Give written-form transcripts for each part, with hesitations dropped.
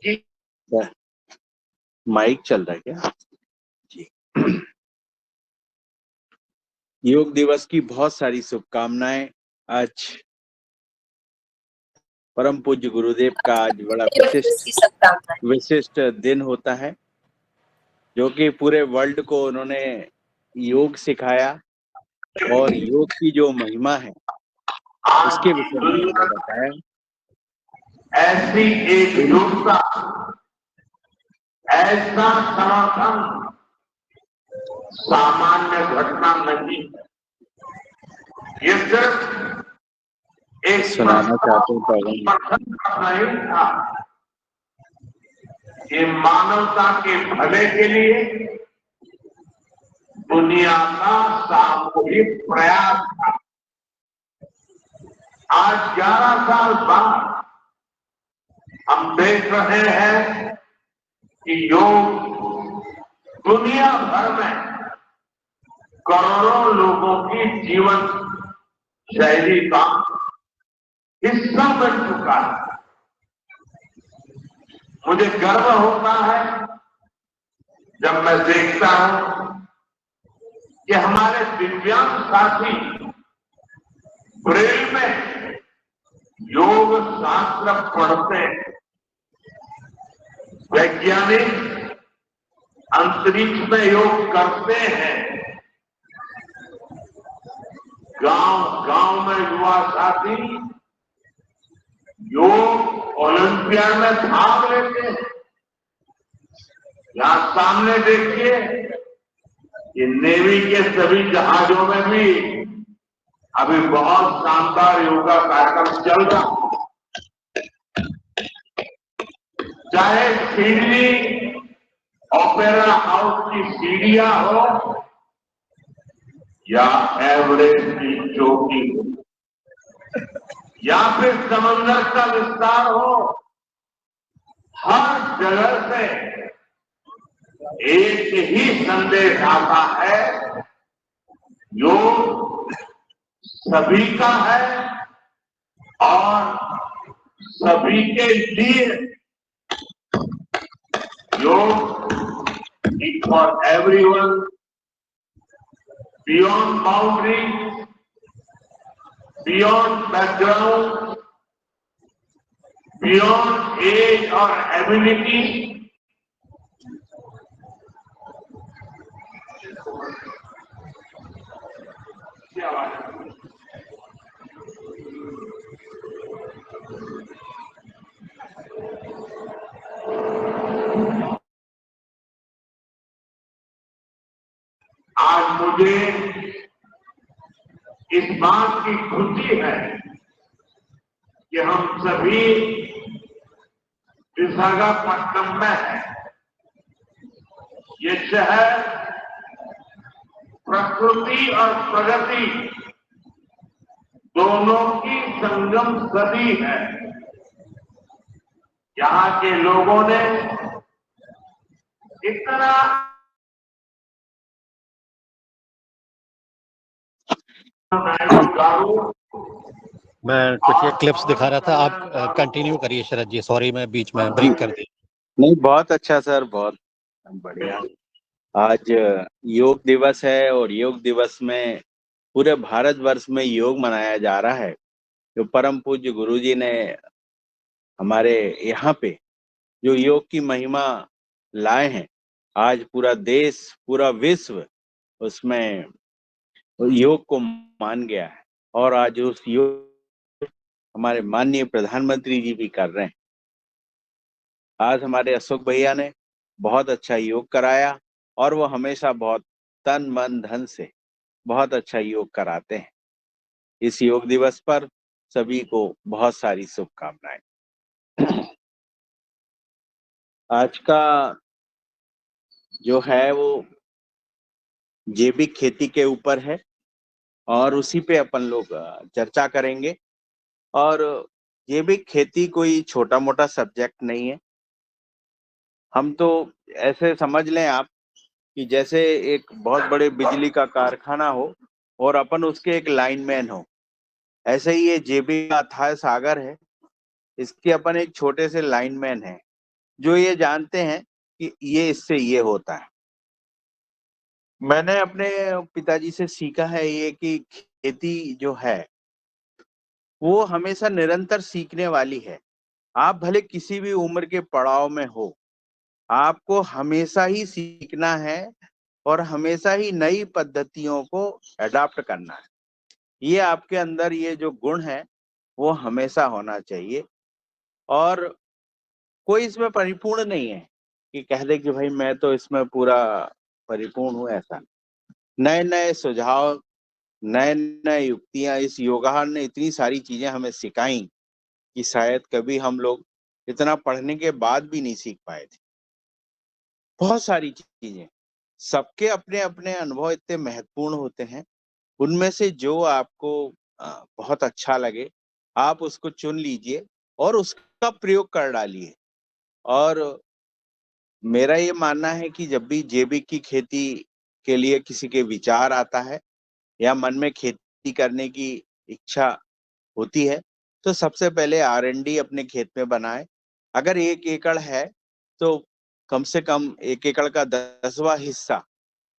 जी mic चल रहा है क्या? जी। योग दिवस की बहुत सारी शुभकामनाएं। आज परम पूज्य गुरुदेव का आज बड़ा विशिष्ट दिन होता है, जो कि पूरे वर्ल्ड को उन्होंने योग सिखाया और योग की जो महिमा है आज उसके की विषय में दुनिया उन्होंने बताया। ऐसी एक योग्यता, ऐसा सनातन सामान्य घटना नहीं है। ये सिर्फ एक सुनाना चाहते हैं पैगंबर। प्रसंग का नहीं था, ये मानवता के भले के लिए दुनिया का सामूहिक प्रयास था। आज 11 साल बाद हम देख रहे हैं कि योग दुनिया भर में करोड़ों लोगों की जीवन शैली का हिस्सा बन चुका है। मुझे गर्व होता है जब मैं देखता हूं कि हमारे दिव्यांग साथी ब्रेल में योग शास्त्र पढ़ते हैं, वैज्ञानिक अंतरिक्ष में योग करते हैं, गांव गांव में युवा साथी योग ओलंपियाड में भाग लेते हैं। यहां सामने देखिए, ये नेवी के सभी जहाजों में भी अभी बहुत शानदार योगा कार्यक्रम चल रहा है। चाहे सिडनी ओपेरा हाउस की सीढ़ियां हो या एवरेस्ट की चोटी हो या फिर समंदर का विस्तार हो, हर जगह से एक ही संदेश आता है, योग सभी का है और सभी के लिए। योग is for everyone, beyond boundary, beyond background, beyond as और एबिलिटी। आज मुझे इस बात की खुशी है कि हम सभी विशाखापट्टनम में हैं। ये शहर प्रकृति और प्रगति दोनों की संगम सदी है। यहाँ के लोगों ने इतना मैं कुछ ये क्लिप्स दिखा रहा था, आप कंटिन्यू करिए शरद जी। सॉरी मैं बीच में ब्रेक कर दी। नहीं, बहुत अच्छा सर, बहुत बढ़िया। आज योग दिवस है और योग दिवस में पूरे भारतवर्ष में योग मनाया जा रहा है। जो परम पूज्य गुरु जी ने हमारे यहाँ पे जो योग की महिमा लाए हैं, आज पूरा देश, पूरा विश्व उसमें योग को मान गया है। और आज उस योग हमारे माननीय प्रधानमंत्री जी भी कर रहे हैं। आज हमारे अशोक भैया ने बहुत अच्छा योग कराया और वो हमेशा बहुत तन मन धन से बहुत अच्छा योग कराते हैं। इस योग दिवस पर सभी को बहुत सारी शुभकामनाएं। आज का जो है वो जैविक खेती के ऊपर है और उसी पे अपन लोग चर्चा करेंगे। और जैविक खेती कोई छोटा मोटा सब्जेक्ट नहीं है। हम तो ऐसे समझ लें आप कि जैसे एक बहुत बड़े बिजली का कारखाना हो और अपन उसके एक लाइनमैन हो, ऐसे ही ये जैविक अथाह सागर है, इसके अपन एक छोटे से लाइनमैन है जो ये जानते हैं कि ये इससे ये होता है। मैंने अपने पिताजी से सीखा है ये कि खेती जो है वो हमेशा निरंतर सीखने वाली है। आप भले किसी भी उम्र के पड़ाव में हो, आपको हमेशा ही सीखना है और हमेशा ही नई पद्धतियों को अडॉप्ट करना है। ये आपके अंदर ये जो गुण है वो हमेशा होना चाहिए। और कोई इसमें परिपूर्ण नहीं है कि कह दे कि भाई मैं तो इसमें पूरा परिपूर्ण हूँ, ऐसा। नए नए सुझाव, नए नए युक्तियां, इस योगाहार ने इतनी सारी चीजें हमें सिखाई कि शायद कभी हम लोग इतना पढ़ने के बाद भी नहीं सीख पाए थे। बहुत सारी चीजें, सबके अपने अपने अनुभव इतने महत्वपूर्ण होते हैं। उनमें से जो आपको बहुत अच्छा लगे आप उसको चुन लीजिए और उसका प्रयोग कर डालिए। और मेरा ये मानना है कि जब भी जैविक की खेती के लिए किसी के विचार आता है या मन में खेती करने की इच्छा होती है, तो सबसे पहले R&D अपने खेत में बनाए। अगर 1 एकड़ है तो कम से कम 1 एकड़ का 10वां हिस्सा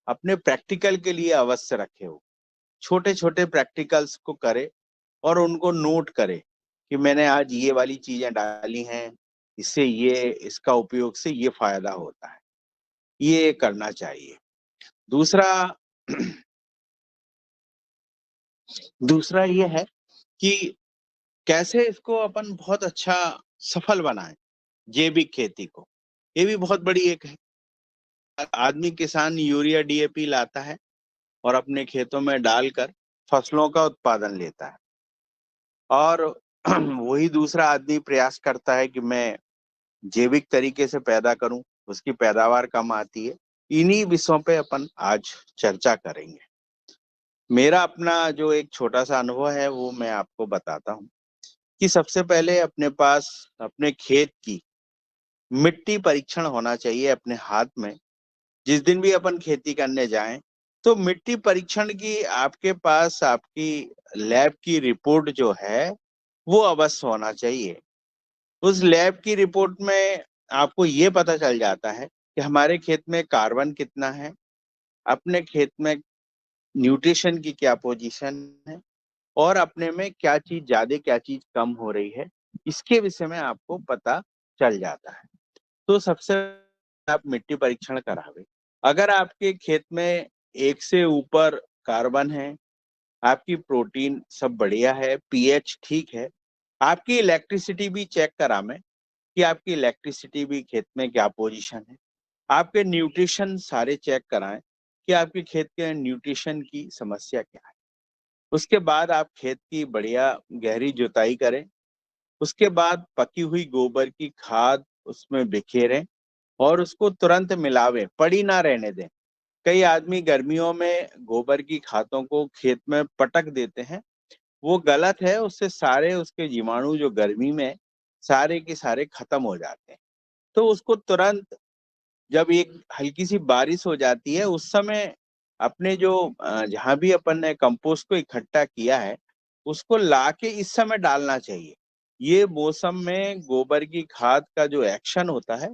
अपने प्रैक्टिकल के लिए अवश्य रखे हो। छोटे-छोटे प्रैक्टिकल्स को करे और उनको नोट करे कि मैंने आज ये वाली चीजें डाली हैं, इससे ये, इसका उपयोग से ये फायदा होता है। ये करना चाहिए। दूसरा दूसरा ये है कि कैसे इसको अपन बहुत अच्छा सफल बनाएं जैविक खेती को। ये भी बहुत बड़ी एक है। आदमी किसान यूरिया DAP लाता है और अपने खेतों में डालकर फसलों का उत्पादन लेता है। और वही दूसरा आदमी प्रयास करता है कि मैं जैविक तरीके से पैदा करूं, उसकी पैदावार कम आती है। इन्हीं विषयों पे अपन आज चर्चा करेंगे। मेरा अपना जो एक छोटा सा अनुभव है वो मैं आपको बताता हूँ कि सबसे पहले अपने पास अपने खेत की मिट्टी परीक्षण होना चाहिए अपने हाथ में। जिस दिन भी अपन खेती करने जाएं तो मिट्टी परीक्षण की आपके पास आपकी लैब की रिपोर्ट जो है वो अवश्य होना चाहिए। उस लैब की रिपोर्ट में आपको ये पता चल जाता है कि हमारे खेत में कार्बन कितना है, अपने खेत में न्यूट्रिशन की क्या पोजीशन है और अपने में क्या चीज ज्यादा क्या चीज कम हो रही है, इसके विषय में आपको पता चल जाता है। तो सबसे आप मिट्टी परीक्षण करावे। अगर आपके खेत में 1 से ऊपर कार्बन है, आपकी प्रोटीन सब बढ़िया है, पीएच ठीक है, आपकी इलेक्ट्रिसिटी भी चेक करावें कि आपकी इलेक्ट्रिसिटी भी खेत में क्या पोजीशन है। आपके न्यूट्रिशन सारे चेक कराएं कि आपके खेत के न्यूट्रिशन की समस्या क्या है। उसके बाद आप खेत की बढ़िया गहरी जुताई करें। उसके बाद पकी हुई गोबर की खाद उसमें बिखेरें और उसको तुरंत मिलावें, पड़ी ना रहने दें। कई आदमी गर्मियों में गोबर की खादों को खेत में पटक देते हैं, वो गलत है। उससे सारे उसके जीवाणु जो गर्मी में सारे के सारे खत्म हो जाते हैं। तो उसको तुरंत जब एक हल्की सी बारिश हो जाती है उस समय अपने जो जहाँ भी अपन ने कंपोस्ट को इकट्ठा किया है उसको लाके इस समय डालना चाहिए। ये मौसम में गोबर की खाद का जो एक्शन होता है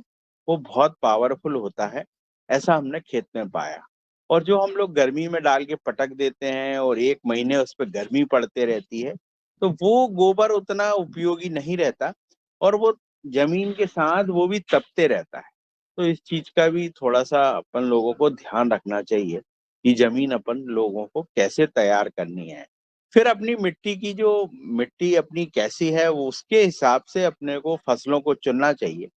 वो बहुत पावरफुल होता है, ऐसा हमने खेत में पाया। और जो हम लोग गर्मी में डाल के पटक देते हैं और 1 महीने उस पर गर्मी पड़ते रहती है तो वो गोबर उतना उपयोगी नहीं रहता और वो जमीन के साथ वो भी तपते रहता है। तो इस चीज का भी थोड़ा सा अपन लोगों को ध्यान रखना चाहिए कि जमीन अपन लोगों को कैसे तैयार करनी है। फिर अपनी मिट्टी की जो मिट्टी अपनी कैसी है वो उसके हिसाब से अपने को फसलों को चुनना चाहिए।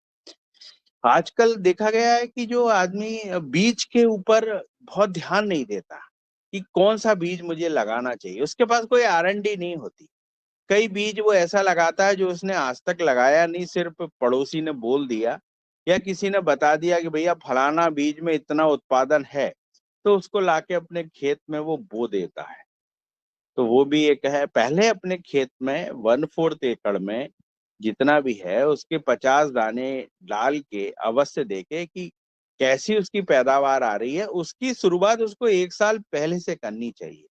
आजकल देखा गया है कि जो आदमी बीज के ऊपर बहुत ध्यान नहीं देता कि कौन सा बीज मुझे लगाना चाहिए, उसके पास कोई R&D नहीं होती। कई बीज वो ऐसा लगाता है जो उसने आज तक लगाया नहीं, सिर्फ पड़ोसी ने बोल दिया या किसी ने बता दिया कि भैया फलाना बीज में इतना उत्पादन है, तो उसको लाके अपने खेत में वो बो देता है। तो वो भी एक है। पहले अपने खेत में 1/4 एकड़ में जितना भी है उसके 50 दाने डाल के अवश्य देखे कि कैसी उसकी पैदावार आ रही है। उसकी शुरुआत उसको 1 साल पहले से करनी चाहिए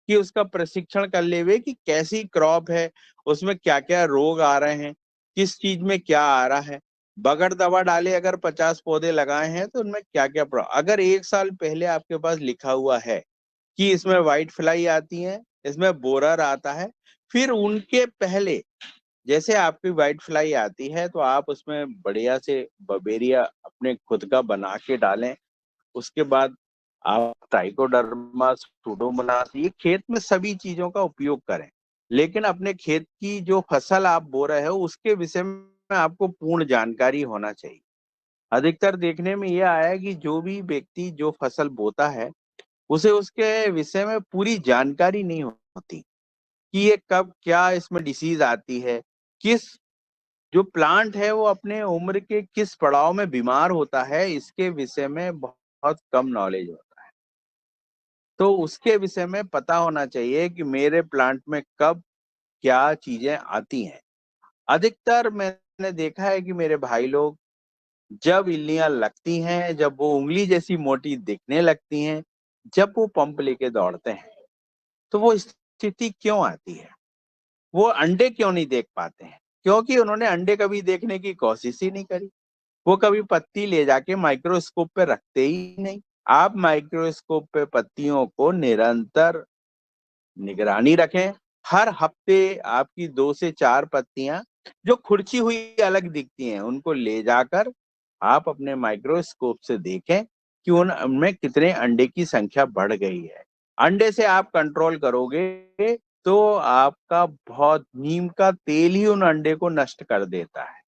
कि उसका प्रशिक्षण कर लेवे कि कैसी क्रॉप है, उसमें क्या क्या रोग आ रहे हैं, किस चीज में क्या आ रहा है। बगैर दवा डाले अगर 50 पौधे लगाए हैं तो उनमें क्या क्या अगर 1 साल पहले आपके पास लिखा हुआ है कि इसमें व्हाइट फ्लाई आती है, इसमें बोरर आता है, फिर उनके पहले जैसे आपकी व्हाइट फ्लाई आती है तो आप उसमें बढ़िया से बबेरिया अपने खुद का बना के डालें। उसके बाद आप ट्राइकोडर्मा, सूडोमोनास, ये खेत में सभी चीजों का उपयोग करें, लेकिन अपने खेत की जो फसल आप बो रहे हो उसके विषय में आपको पूर्ण जानकारी होना चाहिए। अधिकतर देखने में यह आया है कि जो भी व्यक्ति जो फसल बोता है उसे उसके विषय में पूरी जानकारी नहीं होती कि ये कब क्या इसमें डिसीज आती है, किस जो प्लांट है वो अपने उम्र के किस पड़ाव में बीमार होता है, इसके विषय में बहुत कम नॉलेज होता है। तो उसके विषय में पता होना चाहिए कि मेरे प्लांट में कब क्या चीजें आती हैं। अधिकतर मैंने देखा है कि मेरे भाई लोग जब इल्लियां लगती हैं, जब वो उंगली जैसी मोटी दिखने लगती हैं, जब वो पंप लेके दौड़ते हैं, तो वो स्थिति क्यों आती है? वो अंडे क्यों नहीं देख पाते हैं? क्योंकि उन्होंने अंडे कभी देखने की कोशिश ही नहीं करी। वो कभी पत्ती ले जाके माइक्रोस्कोप पे रखते ही नहीं। आप माइक्रोस्कोप पे पत्तियों को निरंतर निगरानी रखें। हर हफ्ते आपकी 2 से 4 पत्तियां जो खुरची हुई अलग दिखती हैं, उनको ले जाकर आप अपने माइक्रोस्कोप से देखें कि उनमें कितने अंडे की संख्या बढ़ गई है। अंडे से आप कंट्रोल करोगे तो आपका बहुत नीम का तेल ही उन अंडे को नष्ट कर देता है।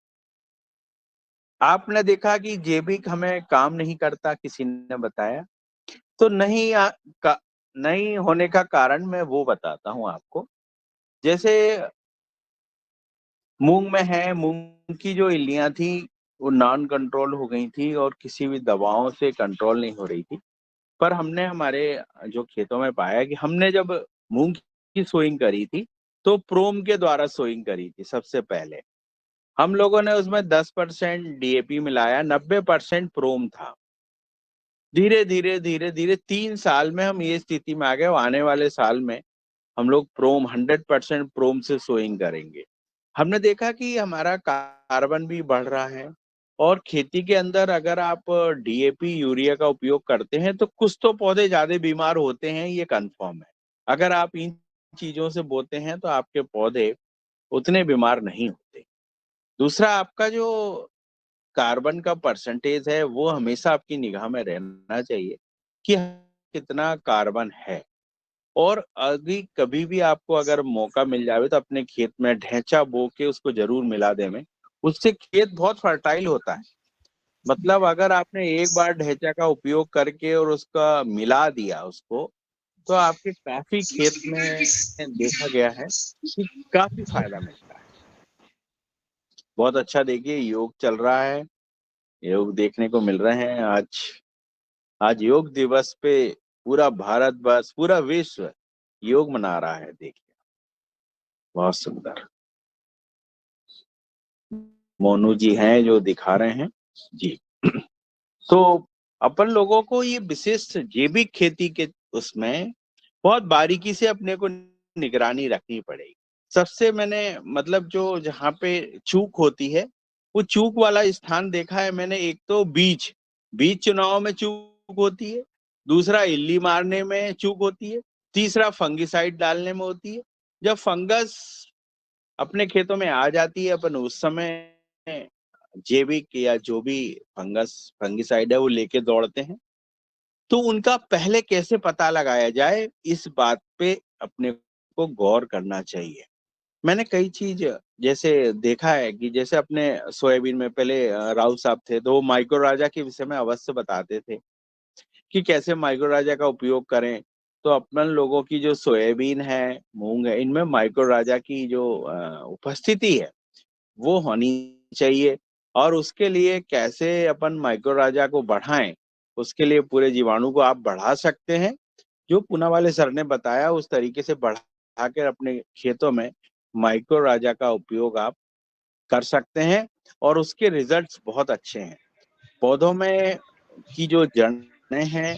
आपने देखा कि जैविक हमें काम नहीं करता, किसी ने बताया तो नहीं होने का कारण मैं वो बताता हूँ आपको। जैसे मूंग में है, मूंग की जो इल्लियां थी वो नॉन कंट्रोल हो गई थी और किसी भी दवाओं से कंट्रोल नहीं हो रही थी। पर हमने हमारे जो खेतों में पाया कि हमने जब मूंग की सोइंग करी थी तो प्रोम के द्वारा सोइंग करी थी। सबसे पहले हम लोगों ने उसमें 10% डीएपी मिलाया, 90% प्रोम था। धीरे धीरे धीरे धीरे 3 साल में हम ये स्थिति में आ गए। आने वाले साल में हम लोग प्रोम 100% प्रोम से सोइंग करेंगे। हमने देखा कि हमारा कार्बन भी बढ़ रहा है और खेती के अंदर अगर आप डीएपी यूरिया का उपयोग करते हैं तो कुछ तो पौधे ज्यादा बीमार होते हैं, ये कंफर्म है। अगर आप इन चीजों से बोते हैं तो आपके पौधे उतने बीमार नहीं होते। दूसरा, आपका जो कार्बन का परसेंटेज है वो हमेशा आपकी निगाह में रहना चाहिए कि कितना कार्बन है। और अभी कभी भी आपको अगर मौका मिल जाए तो अपने खेत में ढैंचा बो के उसको जरूर मिला दे में। उससे खेत बहुत फर्टाइल होता है। मतलब अगर आपने एक बार ढैंचा का उपयोग करके और उसका मिला दिया उसको, तो आपके काफी खेत में देखा गया है कि काफी फायदा मिलता है। बहुत अच्छा, देखिए योग चल रहा है, योग देखने को मिल रहे हैं। आज आज योग दिवस पे पूरा भारतवर्ष, पूरा विश्व योग मना रहा है। देखिए बहुत सुंदर मोनू जी हैं जो दिखा रहे हैं जी। तो अपन लोगों को ये विशिष्ट जैविक खेती के उसमें बहुत बारीकी से अपने को निगरानी रखनी पड़ेगी। सबसे मैंने मतलब जो जहाँ पे चूक होती है वो चूक वाला स्थान देखा है मैंने। एक तो बीज बीज चुनाव में चूक होती है, दूसरा इल्ली मारने में चूक होती है, तीसरा फंगिसाइड डालने में होती है। जब फंगस अपने खेतों में आ जाती है अपन उस समय जैविक या जो भी फंगिसाइड है वो लेके दौड़ते हैं। तो उनका पहले कैसे पता लगाया जाए, इस बात पे अपने को गौर करना चाहिए। मैंने कई चीज जैसे देखा है कि जैसे अपने सोयाबीन में पहले राउत साहब थे तो वो माइक्रो राजा के विषय में अवश्य बताते थे कि कैसे माइक्रो राजा का उपयोग करें। तो अपन लोगों की जो सोयाबीन है, मूंग है, इनमें माइक्रो राजा की जो उपस्थिति है वो होनी चाहिए। और उसके लिए कैसे अपन माइक्रो राजा को बढ़ाएं, उसके लिए पूरे जीवाणु को आप बढ़ा सकते हैं। जो पूना वाले सर ने बताया उस तरीके से बढ़ा कर अपने खेतों में माइक्रो राजा का उपयोग आप कर सकते हैं और उसके रिजल्ट्स बहुत अच्छे हैं। पौधों में की जो जड़ें हैं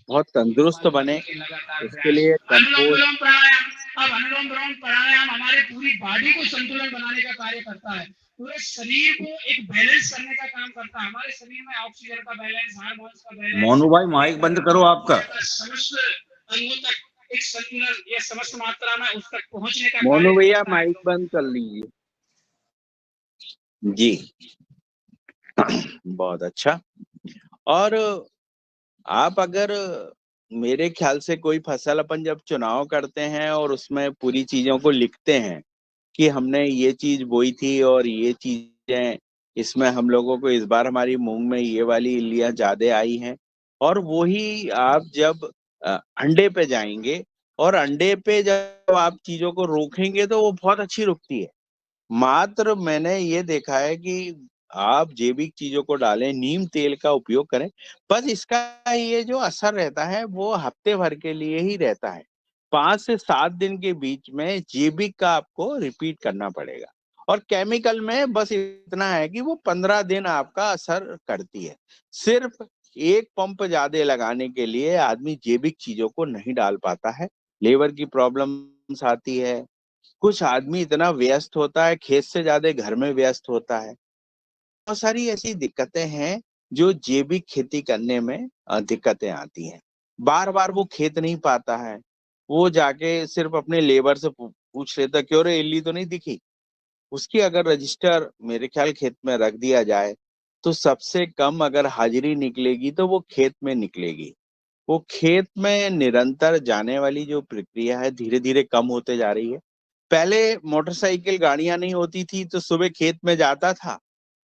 बहुत तंदुरुस्त बने, उसके लिए कंपोस्ट। अनुलोम प्राणायाम, अब अनुलोम विलोम प्राणायाम हमारे पूरी बॉडी को संतुलन बनाने का कार्य करता है। पूरे शरीर को एक बैलेंस करने का काम करता है। हमारे शरीर में ऑक्सीजन का बैलेंस, हार्मोन्स का बैलेंस, मोनू भाई माइक बंद करो आपका। समस्त अंगों तक एक संतुलन या समस्त मात्रा में उस तक पहुंचने का मोनू कार्य भैया करता है। माइक बंद कर लीजिए जी। बहुत अच्छा। और आप अगर मेरे ख्याल से कोई फसल अपन जब चुनाव करते हैं और उसमें पूरी चीजों को लिखते हैं कि हमने ये चीज बोई थी और ये चीजें इसमें हम लोगों को इस बार हमारी मूंग में ये वाली इल्लियां ज्यादा आई हैं, और वो ही आप जब अंडे पे जाएंगे और अंडे पे जब आप चीजों को रोकेंगे तो वो बहुत अच्छी रुकती है। मात्र मैंने ये देखा है कि आप जैविक चीजों को डालें, नीम तेल का उपयोग करें, बस इसका ये जो असर रहता है वो हफ्ते भर के लिए ही रहता है। 5 से 7 दिन के बीच में जैविक का आपको रिपीट करना पड़ेगा, और केमिकल में बस इतना है कि वो 15 दिन आपका असर करती है। सिर्फ एक पंप ज्यादा लगाने के लिए आदमी जैविक चीजों को नहीं डाल पाता है, लेबर की प्रॉब्लम्स आती है, कुछ आदमी इतना व्यस्त होता है, खेत से ज्यादा घर में व्यस्त होता है। बहुत सारी ऐसी दिक्कतें हैं जो जैविक खेती करने में दिक्कतें आती हैं। बार बार वो खेत नहीं पाता है, वो जाके सिर्फ अपने लेबर से पूछ लेता क्यों रे इल्ली तो नहीं दिखी। उसकी अगर रजिस्टर मेरे ख्याल खेत में रख दिया जाए तो सबसे कम अगर हाजिरी निकलेगी तो वो खेत में निकलेगी। वो खेत में निरंतर जाने वाली जो प्रक्रिया है धीरे धीरे कम होते जा रही है। पहले मोटरसाइकिल गाड़ियां नहीं होती थी तो सुबह खेत में जाता था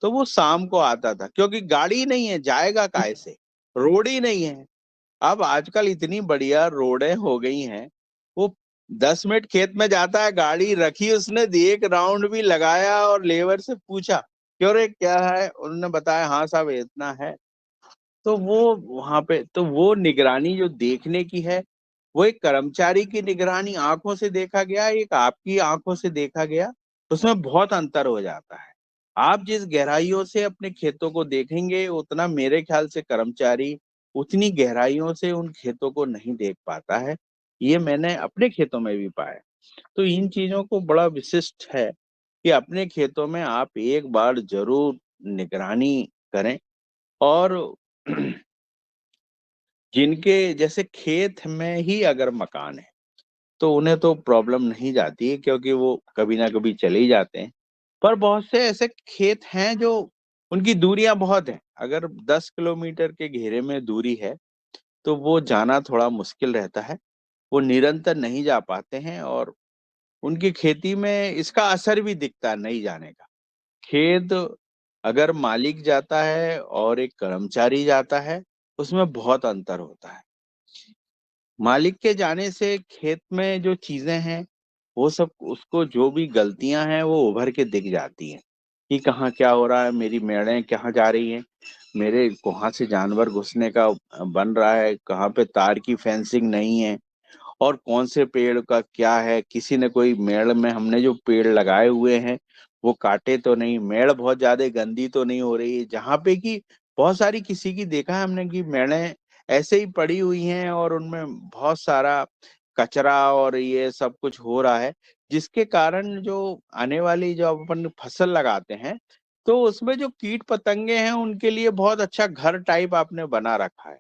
तो वो शाम को आता था, क्योंकि गाड़ी नहीं है, जाएगा काहे से, रोड ही नहीं है। अब आजकल इतनी बढ़िया रोडें हो गई हैं, वो 10 मिनट खेत में जाता है, गाड़ी रखी उसने, एक राउंड भी लगाया और लेबर से पूछा क्यों रे क्या है, उन्होंने बताया हाँ साहब इतना है। तो वो वहां पे तो वो निगरानी जो देखने की है, वो एक कर्मचारी की निगरानी आंखों से देखा गया, एक आपकी आंखों से देखा गया, उसमें बहुत अंतर हो जाता है। आप जिस गहराइयों से अपने खेतों को देखेंगे उतना मेरे ख्याल से कर्मचारी उतनी गहराइयों से उन खेतों को नहीं देख पाता है। ये मैंने अपने खेतों में भी पाया। तो इन चीजों को बड़ा विशिष्ट है कि अपने खेतों में आप एक बार जरूर निगरानी करें। और जिनके जैसे खेत में ही अगर मकान है तो उन्हें तो प्रॉब्लम नहीं जाती है, क्योंकि वो कभी ना कभी चले ही जाते हैं। पर बहुत से ऐसे खेत हैं जो उनकी दूरियां बहुत हैं, अगर 10 किलोमीटर के घेरे में दूरी है तो वो जाना थोड़ा मुश्किल रहता है, वो निरंतर नहीं जा पाते हैं, और उनकी खेती में इसका असर भी दिखता है नहीं जाने का। खेत अगर मालिक जाता है और एक कर्मचारी जाता है उसमें बहुत अंतर होता है। मालिक के जाने से खेत में जो चीजें हैं वो सब, उसको जो भी गलतियां हैं वो उभर के दिख जाती हैं कि कहाँ क्या हो रहा है, मेरी मेड़ें कहाँ जा रही हैं, मेरे कहाँ से जानवर घुसने का बन रहा है, कहाँ पे तार की फेंसिंग नहीं है, और कौन से पेड़ का क्या है, किसी ने कोई मेड़ में हमने जो पेड़ लगाए हुए हैं वो काटे तो नहीं, मेड़ बहुत ज्यादा गंदी तो नहीं हो रही है, जहाँ पे कि बहुत सारी किसी की देखा है हमने कि मेड़ें ऐसे ही पड़ी हुई हैं और उनमें बहुत सारा कचरा और ये सब कुछ हो रहा है, जिसके कारण जो आने वाली जो अपन फसल लगाते हैं तो उसमें जो कीट पतंगे हैं उनके लिए बहुत अच्छा घर टाइप आपने बना रखा है।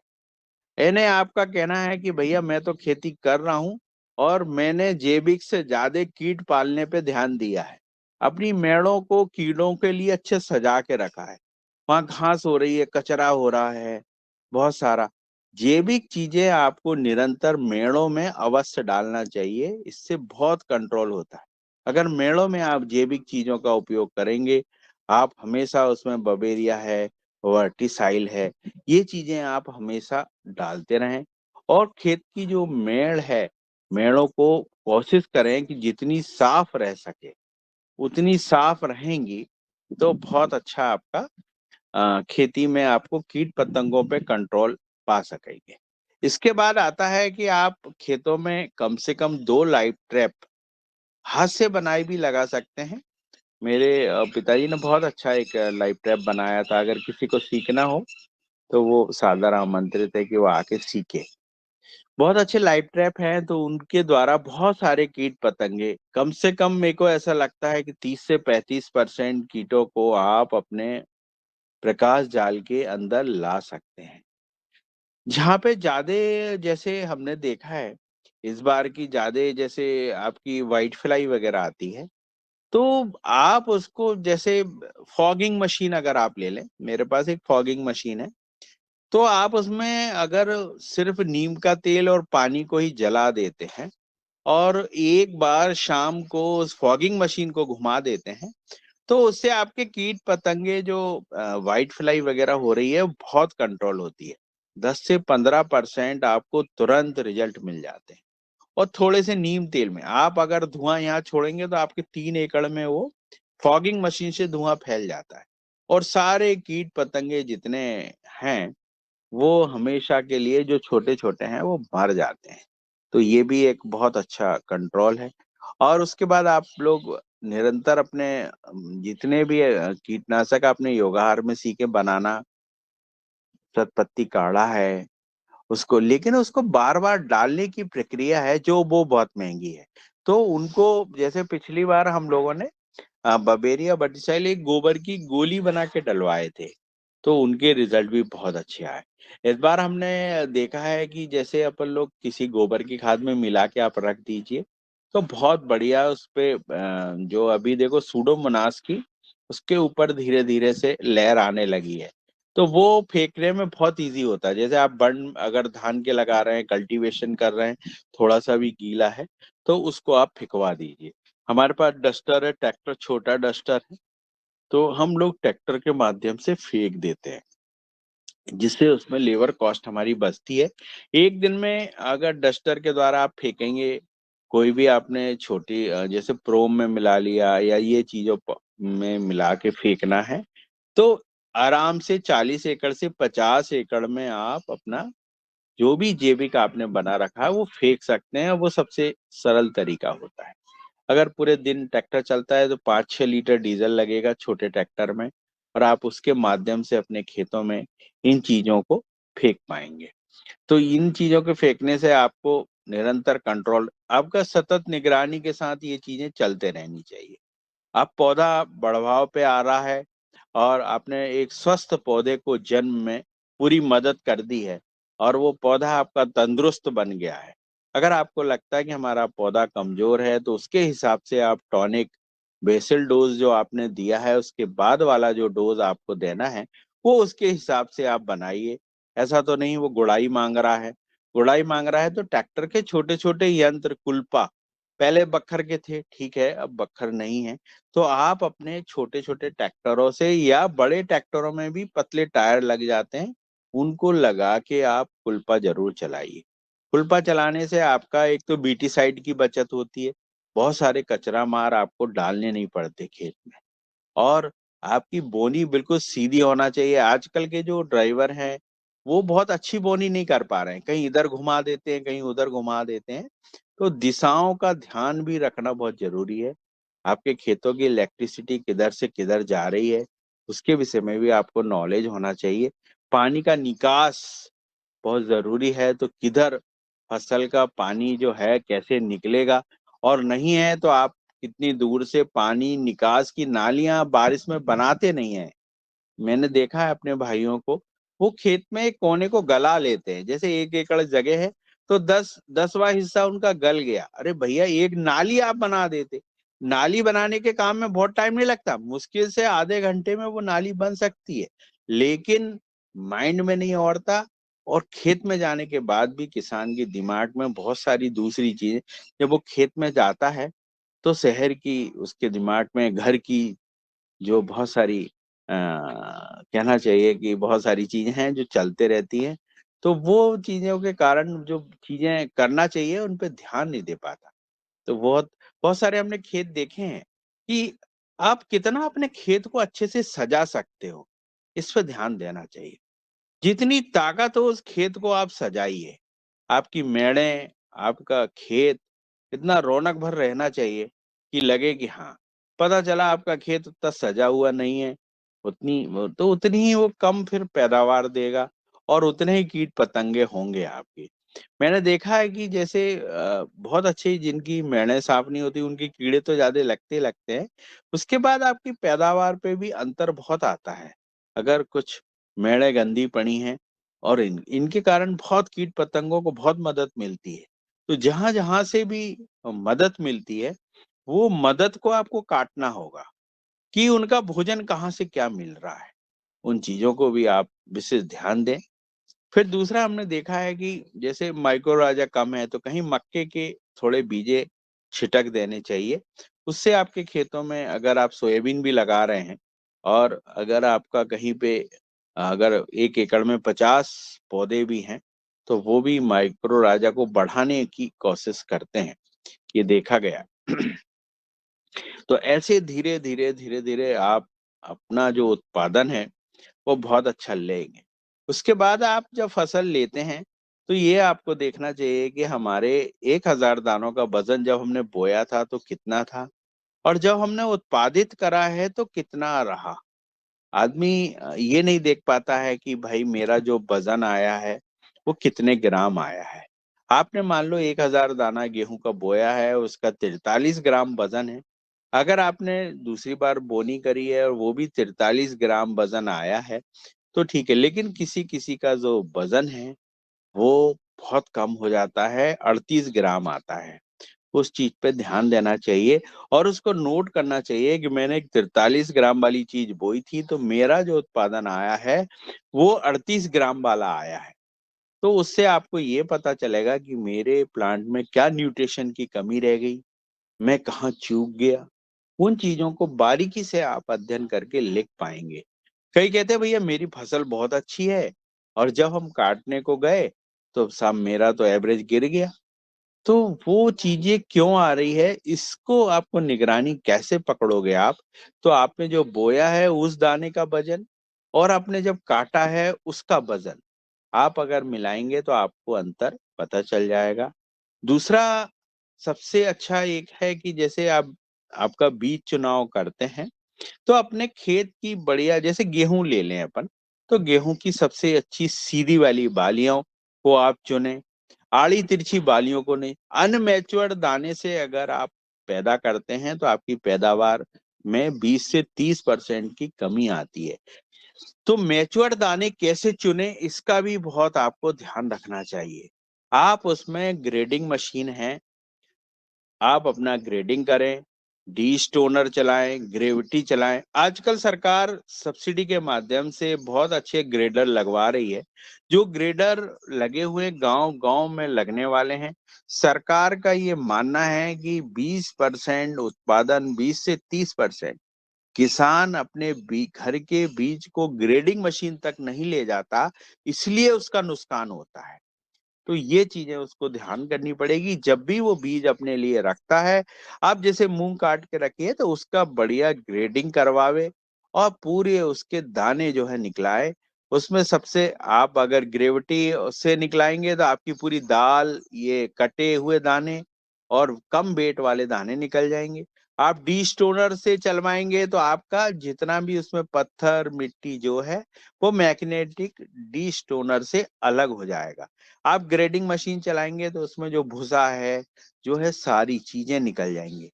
यानी आपका कहना है कि भैया मैं तो खेती कर रहा हूं और मैंने जैविक से ज्यादा कीट पालने पे ध्यान दिया है, अपनी मेड़ों को कीड़ों के लिए अच्छे सजा के रखा है, वहां घास हो रही है, कचरा हो रहा है बहुत सारा। जैविक चीजें आपको निरंतर मेड़ों में अवश्य डालना चाहिए, इससे बहुत कंट्रोल होता है। अगर मेड़ों में आप जैविक चीजों का उपयोग करेंगे, आप हमेशा उसमें बबेरिया है, वर्टिसाइल है, ये चीजें आप हमेशा डालते रहें। और खेत की जो मेड़ है, मेड़ों को कोशिश करें कि जितनी साफ रह सके उतनी साफ रहेंगी तो बहुत अच्छा आपका खेती में आपको कीट पतंगों पे कंट्रोल पा सकेंगे। इसके बाद आता है कि आप खेतों में कम से कम 2 लाइव ट्रैप हाथ से बनाई भी लगा सकते हैं। मेरे पिताजी ने बहुत अच्छा एक लाइव ट्रैप बनाया था, अगर किसी को सीखना हो तो वो सादर आमंत्रित है कि वो आके सीखे। बहुत अच्छे लाइव ट्रैप हैं, तो उनके द्वारा बहुत सारे कीट पतंगे, कम से कम मेरे को ऐसा लगता है कि 30 से 35% कीटों को आप अपने प्रकाश जाल के अंदर ला सकते हैं। जहाँ पे ज्यादा, जैसे हमने देखा है इस बार की ज्यादा, जैसे आपकी व्हाइट फ्लाई वगैरह आती है, तो आप उसको जैसे फॉगिंग मशीन अगर आप ले लें, मेरे पास एक फॉगिंग मशीन है, तो आप उसमें अगर सिर्फ नीम का तेल और पानी को ही जला देते हैं और एक बार शाम को उस फॉगिंग मशीन को घुमा देते हैं, तो उससे आपके कीट पतंगे जो व्हाइट फ्लाई वगैरह हो रही है, वो बहुत कंट्रोल होती है। 10 से 15% आपको तुरंत रिजल्ट मिल जाते हैं। और थोड़े से नीम तेल में आप अगर धुआं यहाँ छोड़ेंगे तो आपके 3 एकड़ में वो फॉगिंग मशीन से धुआं फैल जाता है और सारे कीट पतंगे जितने हैं वो हमेशा के लिए, जो छोटे छोटे हैं, वो मर जाते हैं। तो ये भी एक बहुत अच्छा कंट्रोल है। और उसके बाद आप लोग निरंतर अपने जितने भी कीटनाशक आपने योगाहार में सीखे बनाना, शतपत्ती काढ़ा है उसको, लेकिन उसको बार बार डालने की प्रक्रिया है जो वो बहुत महंगी है। तो उनको, जैसे पिछली बार हम लोगों ने बबेरिया वर्टिसाइल एक गोबर की गोली बना के डलवाए थे, तो उनके रिजल्ट भी बहुत अच्छे आए। इस बार हमने देखा है कि जैसे अपन लोग किसी गोबर की खाद में मिला के आप रख दीजिए, तो बहुत बढ़िया उस पे जो अभी देखो सूडोमोनास की उसके ऊपर धीरे धीरे से लेयर आने लगी है, तो वो फेंकने में बहुत इजी होता है। जैसे आप बन अगर धान के लगा रहे हैं, कल्टीवेशन कर रहे हैं, थोड़ा सा भी गीला है, तो उसको आप फेंकवा दीजिए। हमारे पास डस्टर है, ट्रैक्टर छोटा डस्टर है, तो हम लोग ट्रैक्टर के माध्यम से फेंक देते हैं, जिससे उसमें लेबर कॉस्ट हमारी बचती है। एक दिन में अगर डस्टर के द्वारा आप फेंकेंगे, कोई भी आपने छोटी जैसे प्रोम में मिला लिया या ये चीजों में मिला के फेंकना है, तो आराम से 40 एकड़ से 50 एकड़ में आप अपना जो भी जैविक आपने बना रखा है वो फेंक सकते हैं। वो सबसे सरल तरीका होता है। अगर पूरे दिन ट्रैक्टर चलता है तो 5-6 लीटर डीजल लगेगा छोटे ट्रैक्टर में, और आप उसके माध्यम से अपने खेतों में इन चीजों को फेंक पाएंगे। तो इन चीजों के फेंकने से आपको निरंतर कंट्रोल, आपका सतत निगरानी के साथ ये चीजें चलते रहनी चाहिए। आप पौधा बढ़ाव पे आ रहा है और आपने एक स्वस्थ पौधे को जन्म में पूरी मदद कर दी है और वो पौधा आपका तंदुरुस्त बन गया है। अगर आपको लगता है कि हमारा पौधा कमजोर है, तो उसके हिसाब से आप टॉनिक बेसल डोज जो आपने दिया है उसके बाद वाला जो डोज आपको देना है, वो उसके हिसाब से आप बनाइए। ऐसा तो नहीं वो गुड़ाई मांग रहा है। गुड़ाई मांग रहा है तो ट्रैक्टर के छोटे छोटे यंत्र कुल्पा, पहले बखर के थे, ठीक है, अब बखर नहीं है, तो आप अपने छोटे छोटे ट्रैक्टरों से या बड़े ट्रैक्टरों में भी पतले टायर लग जाते हैं, उनको लगा के आप कुल्पा जरूर चलाइए। कुल्पा चलाने से आपका एक तो बीटी साइड की बचत होती है, बहुत सारे कचरा मार आपको डालने नहीं पड़ते खेत में, और आपकी बोनी बिल्कुल सीधी होना चाहिए। आजकल के जो ड्राइवर हैं वो बहुत अच्छी बोनी नहीं कर पा रहे हैं, कहीं इधर घुमा देते हैं, कहीं उधर घुमा देते हैं। तो दिशाओं का ध्यान भी रखना बहुत जरूरी है। आपके खेतों की इलेक्ट्रिसिटी किधर से किधर जा रही है, उसके विषय में भी आपको नॉलेज होना चाहिए। पानी का निकास बहुत जरूरी है, तो किधर फसल का पानी जो है कैसे निकलेगा, और नहीं है तो आप कितनी दूर से पानी निकास की नालियां बारिश में बनाते नहीं है। मैंने देखा है अपने भाइयों को, वो खेत में एक कोने को गला लेते हैं, जैसे 1 एकड़ जगह है तो 10वां हिस्सा उनका गल गया। अरे भैया, एक नाली आप बना देते। नाली बनाने के काम में बहुत टाइम नहीं लगता, मुश्किल से आधे घंटे में वो नाली बन सकती है, लेकिन माइंड में नहीं औरता। और खेत में जाने के बाद भी किसान के दिमाग में बहुत सारी दूसरी चीजें, जब वो खेत में जाता है तो शहर की उसके दिमाग में घर की जो बहुत सारी कहना चाहिए कि बहुत सारी चीजें हैं जो चलते रहती हैं, तो वो चीजों के कारण जो चीजें करना चाहिए उन पे ध्यान नहीं दे पाता। तो बहुत बहुत सारे हमने खेत देखे हैं कि आप कितना अपने खेत को अच्छे से सजा सकते हो, इस पे ध्यान देना चाहिए। जितनी ताकत हो उस खेत को आप सजाइए। आपकी मेड़े, आपका खेत इतना रौनक भर रहना चाहिए कि लगे कि हाँ, पता चला आपका खेत उतना सजा हुआ नहीं है, उतनी ही वो कम फिर पैदावार देगा और उतने ही कीट पतंगे होंगे आपके। मैंने देखा है कि जैसे बहुत अच्छी जिनकी मेड़े साफ नहीं होती उनके कीड़े तो ज्यादा लगते हैं, उसके बाद आपकी पैदावार पे भी अंतर बहुत आता है। अगर कुछ मेड़े गंदी पड़ी हैं और इनके कारण बहुत कीट पतंगों को बहुत मदद मिलती है। तो जहां जहां से भी मदद मिलती है वो मदद को आपको काटना होगा कि उनका भोजन कहाँ से क्या मिल रहा है, उन चीजों को भी आप विशेष ध्यान दें। फिर दूसरा हमने देखा है कि जैसे माइक्रोराजा कम है तो कहीं मक्के के थोड़े बीजे छिटक देने चाहिए। उससे आपके खेतों में अगर आप सोयाबीन भी लगा रहे हैं और अगर आपका कहीं पे अगर 1 एकड़ में 50 पौधे भी हैं तो वो भी माइक्रोराजा को बढ़ाने की कोशिश करते हैं, ये देखा गया। तो ऐसे धीरे धीरे आप अपना जो उत्पादन है वो बहुत अच्छा लेंगे। उसके बाद आप जब फसल लेते हैं तो ये आपको देखना चाहिए कि हमारे 1000 दानों का वजन जब हमने बोया था तो कितना था और जब हमने उत्पादित करा है तो कितना रहा। आदमी ये नहीं देख पाता है कि भाई मेरा जो वजन आया है वो कितने ग्राम आया है। आपने मान लो 1000 दाना गेहूं का बोया है, उसका 43 ग्राम वजन है। अगर आपने दूसरी बार बोनी करी है और वो भी 43 ग्राम वजन आया है तो ठीक है, लेकिन किसी किसी का जो वजन है वो बहुत कम हो जाता है, 38 ग्राम आता है। उस चीज पे ध्यान देना चाहिए और उसको नोट करना चाहिए कि मैंने एक 43 ग्राम वाली चीज बोई थी तो मेरा जो उत्पादन आया है वो 38 ग्राम वाला आया है। तो उससे आपको ये पता चलेगा कि मेरे प्लांट में क्या न्यूट्रिशन की कमी रह गई, मैं कहाँ चूक गया। उन चीजों को बारीकी से आप अध्ययन करके लिख पाएंगे। कई कहते हैं भैया मेरी फसल बहुत अच्छी है और जब हम काटने को गए तो साहब मेरा तो एवरेज गिर गया। तो वो चीजें क्यों आ रही है, इसको आपको निगरानी कैसे पकड़ोगे आप। तो आपने जो बोया है उस दाने का वजन और आपने जब काटा है उसका वजन आप अगर मिलाएंगे तो आपको अंतर पता चल जाएगा। दूसरा सबसे अच्छा एक है कि जैसे आप आपका बीज चुनाव करते हैं तो अपने खेत की बढ़िया, जैसे गेहूं ले लें अपन, तो गेहूं की सबसे अच्छी सीधी वाली बालियों को आप चुनें, आड़ी तिरछी बालियों को नहीं। अनमैच्योर्ड दाने से अगर आप पैदा करते हैं तो आपकी पैदावार में 20 से 30% की कमी आती है। तो मैच्योर्ड दाने कैसे चुने इसका भी बहुत आपको ध्यान रखना चाहिए। आप उसमें ग्रेडिंग मशीन है, आप अपना ग्रेडिंग करें, डी स्टोनर चलाएं, ग्रेविटी चलाएं। आजकल सरकार सब्सिडी के माध्यम से बहुत अच्छे ग्रेडर लगवा रही है। जो ग्रेडर लगे हुए गांव गांव में लगने वाले हैं, सरकार का ये मानना है कि 20% उत्पादन, 20 से 30% किसान अपने घर के बीज को ग्रेडिंग मशीन तक नहीं ले जाता, इसलिए उसका नुकसान होता है। तो ये चीजें उसको ध्यान करनी पड़ेगी जब भी वो बीज अपने लिए रखता है। आप जैसे मूंग काट के रखिए तो उसका बढ़िया ग्रेडिंग करवावे और पूरे उसके दाने जो है निकलाए। उसमें सबसे आप अगर ग्रेविटी से निकलाएंगे तो आपकी पूरी दाल, ये कटे हुए दाने और कम वेट वाले दाने निकल जाएंगे। आप डी स्टोनर से चलवाएंगे तो आपका जितना भी उसमें पत्थर मिट्टी जो है वो मैग्नेटिक डी स्टोनर से अलग हो जाएगा। आप ग्रेडिंग मशीन चलाएंगे तो उसमें जो भूसा है जो है सारी चीजें निकल जाएंगी।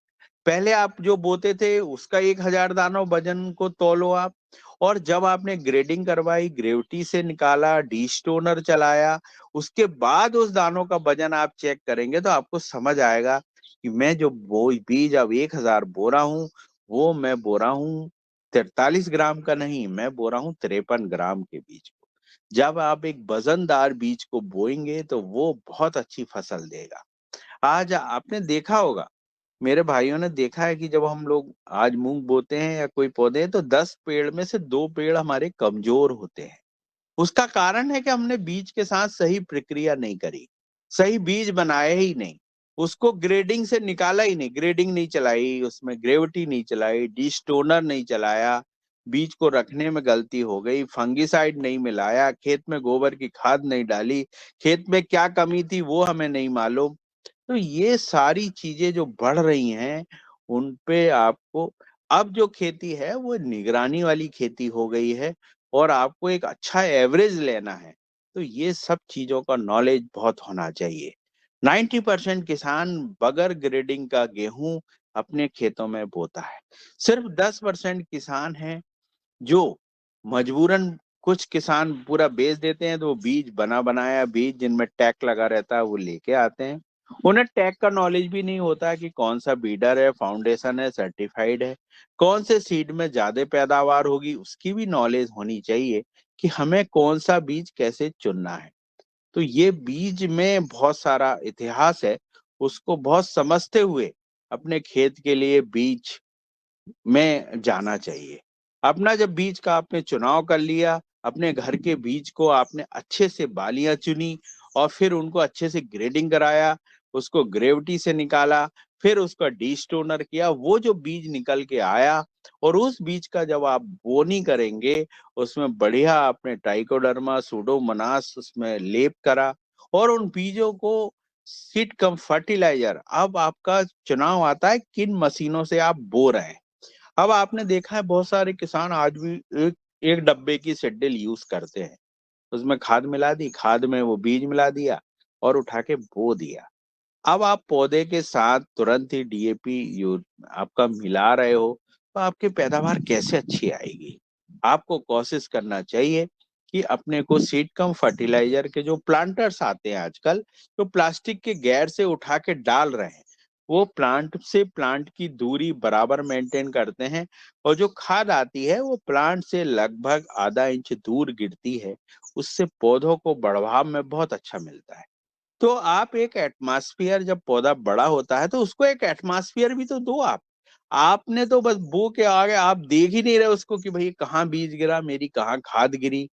पहले आप जो बोते थे उसका 1000 दानों वजन को तौलो आप, और जब आपने ग्रेडिंग करवाई, ग्रेविटी से निकाला, डी स्टोनर चलाया, उसके बाद उस दानों का वजन आप चेक करेंगे तो आपको समझ आएगा कि मैं जो बो बीज अब 1000 बो रहा हूँ वो मैं बो रहा हूँ 43 ग्राम का नहीं, मैं बो रहा हूँ 53 ग्राम के बीज। जब आप एक वजनदार बीज को बोएंगे तो वो बहुत अच्छी फसल देगा। आज आपने देखा होगा, मेरे भाइयों ने देखा है कि जब हम लोग आज मूंग बोते हैं या कोई पौधे तो 10 पेड़ में से 2 पेड़ हमारे कमजोर होते हैं। उसका कारण है कि हमने बीज के साथ सही प्रक्रिया नहीं करी, सही बीज बनाए ही नहीं, उसको ग्रेडिंग से निकाला ही नहीं, ग्रेडिंग नहीं चलाई, उसमें ग्रेविटी नहीं चलाई, डी स्टोनर नहीं चलाया, बीज को रखने में गलती हो गई, फंगिसाइड नहीं मिलाया, खेत में गोबर की खाद नहीं डाली, खेत में क्या कमी थी वो हमें नहीं मालूम। तो ये सारी चीजें जो बढ़ रही हैं उन पे आपको, अब जो खेती है वो निगरानी वाली खेती हो गई है और आपको एक अच्छा एवरेज लेना है। तो ये सब चीजों का नॉलेज बहुत होना चाहिए। 90% किसान बगैर ग्रेडिंग का गेहूं अपने खेतों में बोता है। सिर्फ 10% किसान हैं जो मजबूरन, कुछ किसान पूरा बेच देते हैं, तो वो बीज बना बनाया बीज जिनमें टैग लगा रहता है वो लेके आते हैं। उन्हें टैग का नॉलेज भी नहीं होता कि कौन सा बीडर है, फाउंडेशन है, सर्टिफाइड है, कौन से सीड में ज्यादा पैदावार होगी उसकी भी नॉलेज होनी चाहिए कि हमें कौन सा बीज कैसे चुनना है। तो ये बीज में बहुत सारा इतिहास है, उसको बहुत समझते हुए अपने खेत के लिए बीज में जाना चाहिए। अपना जब बीज का आपने चुनाव कर लिया, अपने घर के बीज को आपने अच्छे से बालियां चुनी और फिर उनको अच्छे से ग्रेडिंग कराया, उसको ग्रेविटी से निकाला, फिर उसका डीस्टोनर किया, वो जो बीज निकल के आया और उस बीज का जब आप बोनी करेंगे, उसमें बढ़िया आपने ट्राइकोडर्मा सूडोमोनास उसमें लेप करा और उन बीजों को सीड कम फर्टिलाइजर, अब आपका चुनाव आता है किन मशीनों से आप बो रहे हैं। अब आपने देखा है बहुत सारे किसान आज भी एक एक डब्बे की सिड्डिल यूज करते हैं, उसमें खाद मिला दी, खाद में वो बीज मिला दिया और उठा के बो दिया। अब आप पौधे के साथ तुरंत ही डीएपी यू आपका मिला रहे हो, तो आपकी पैदावार कैसे अच्छी आएगी। आपको कोशिश करना चाहिए कि अपने को सीड कम फर्टिलाइजर के जो प्लांटर्स आते हैं आजकल, जो प्लास्टिक के गैर से उठा के डाल रहे हैं, वो प्लांट से प्लांट की दूरी बराबर मेंटेन करते हैं और जो खाद आती है वो प्लांट से लगभग आधा इंच दूर गिरती है, उससे पौधों को बढ़ाव में बहुत अच्छा मिलता है। तो आप एक एटमॉस्फेयर, जब पौधा बड़ा होता है तो उसको एक एटमॉस्फेयर भी तो दो। आपने तो बस बो के आगे आप देख ही नहीं रहे उसको कि भाई कहाँ बीज गिरा, मेरी कहाँ खाद गिरी,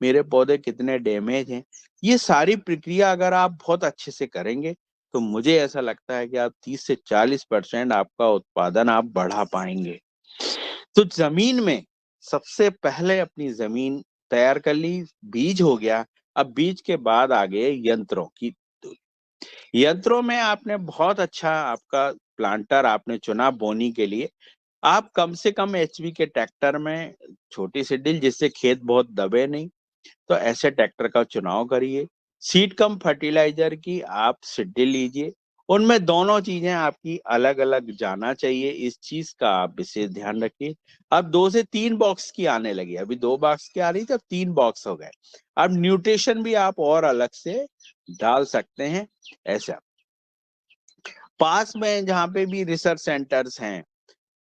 मेरे पौधे कितने डैमेज हैं। ये सारी प्रक्रिया अगर आप बहुत अच्छे से करेंगे तो मुझे ऐसा लगता है कि आप 30 से 40% आपका उत्पादन आप बढ़ा पाएंगे। तो जमीन में सबसे पहले अपनी जमीन तैयार कर ली, बीज हो गया। अब बीज के बाद आगे यंत्रों की। यंत्रों में आपने बहुत अच्छा आपका प्लांटर आपने चुना बोनी के लिए। आप कम से कम एचपी के ट्रैक्टर में छोटी सी डील जिससे खेत बहुत दबे नहीं, तो ऐसे ट्रैक्टर का चुनाव करिए। सीड कम फर्टिलाइजर की आप सिड्डी लीजिए, उनमें दोनों चीजें आपकी अलग अलग जाना चाहिए, इस चीज का आप विशेष ध्यान रखिए। अब 2 से 3 बॉक्स की आने लगी, अभी 2 बॉक्स की आ रही थी, अब 3 बॉक्स हो गए। अब न्यूट्रिशन भी आप और अलग से डाल सकते हैं। ऐसा पास में जहाँ पे भी रिसर्च सेंटर्स हैं,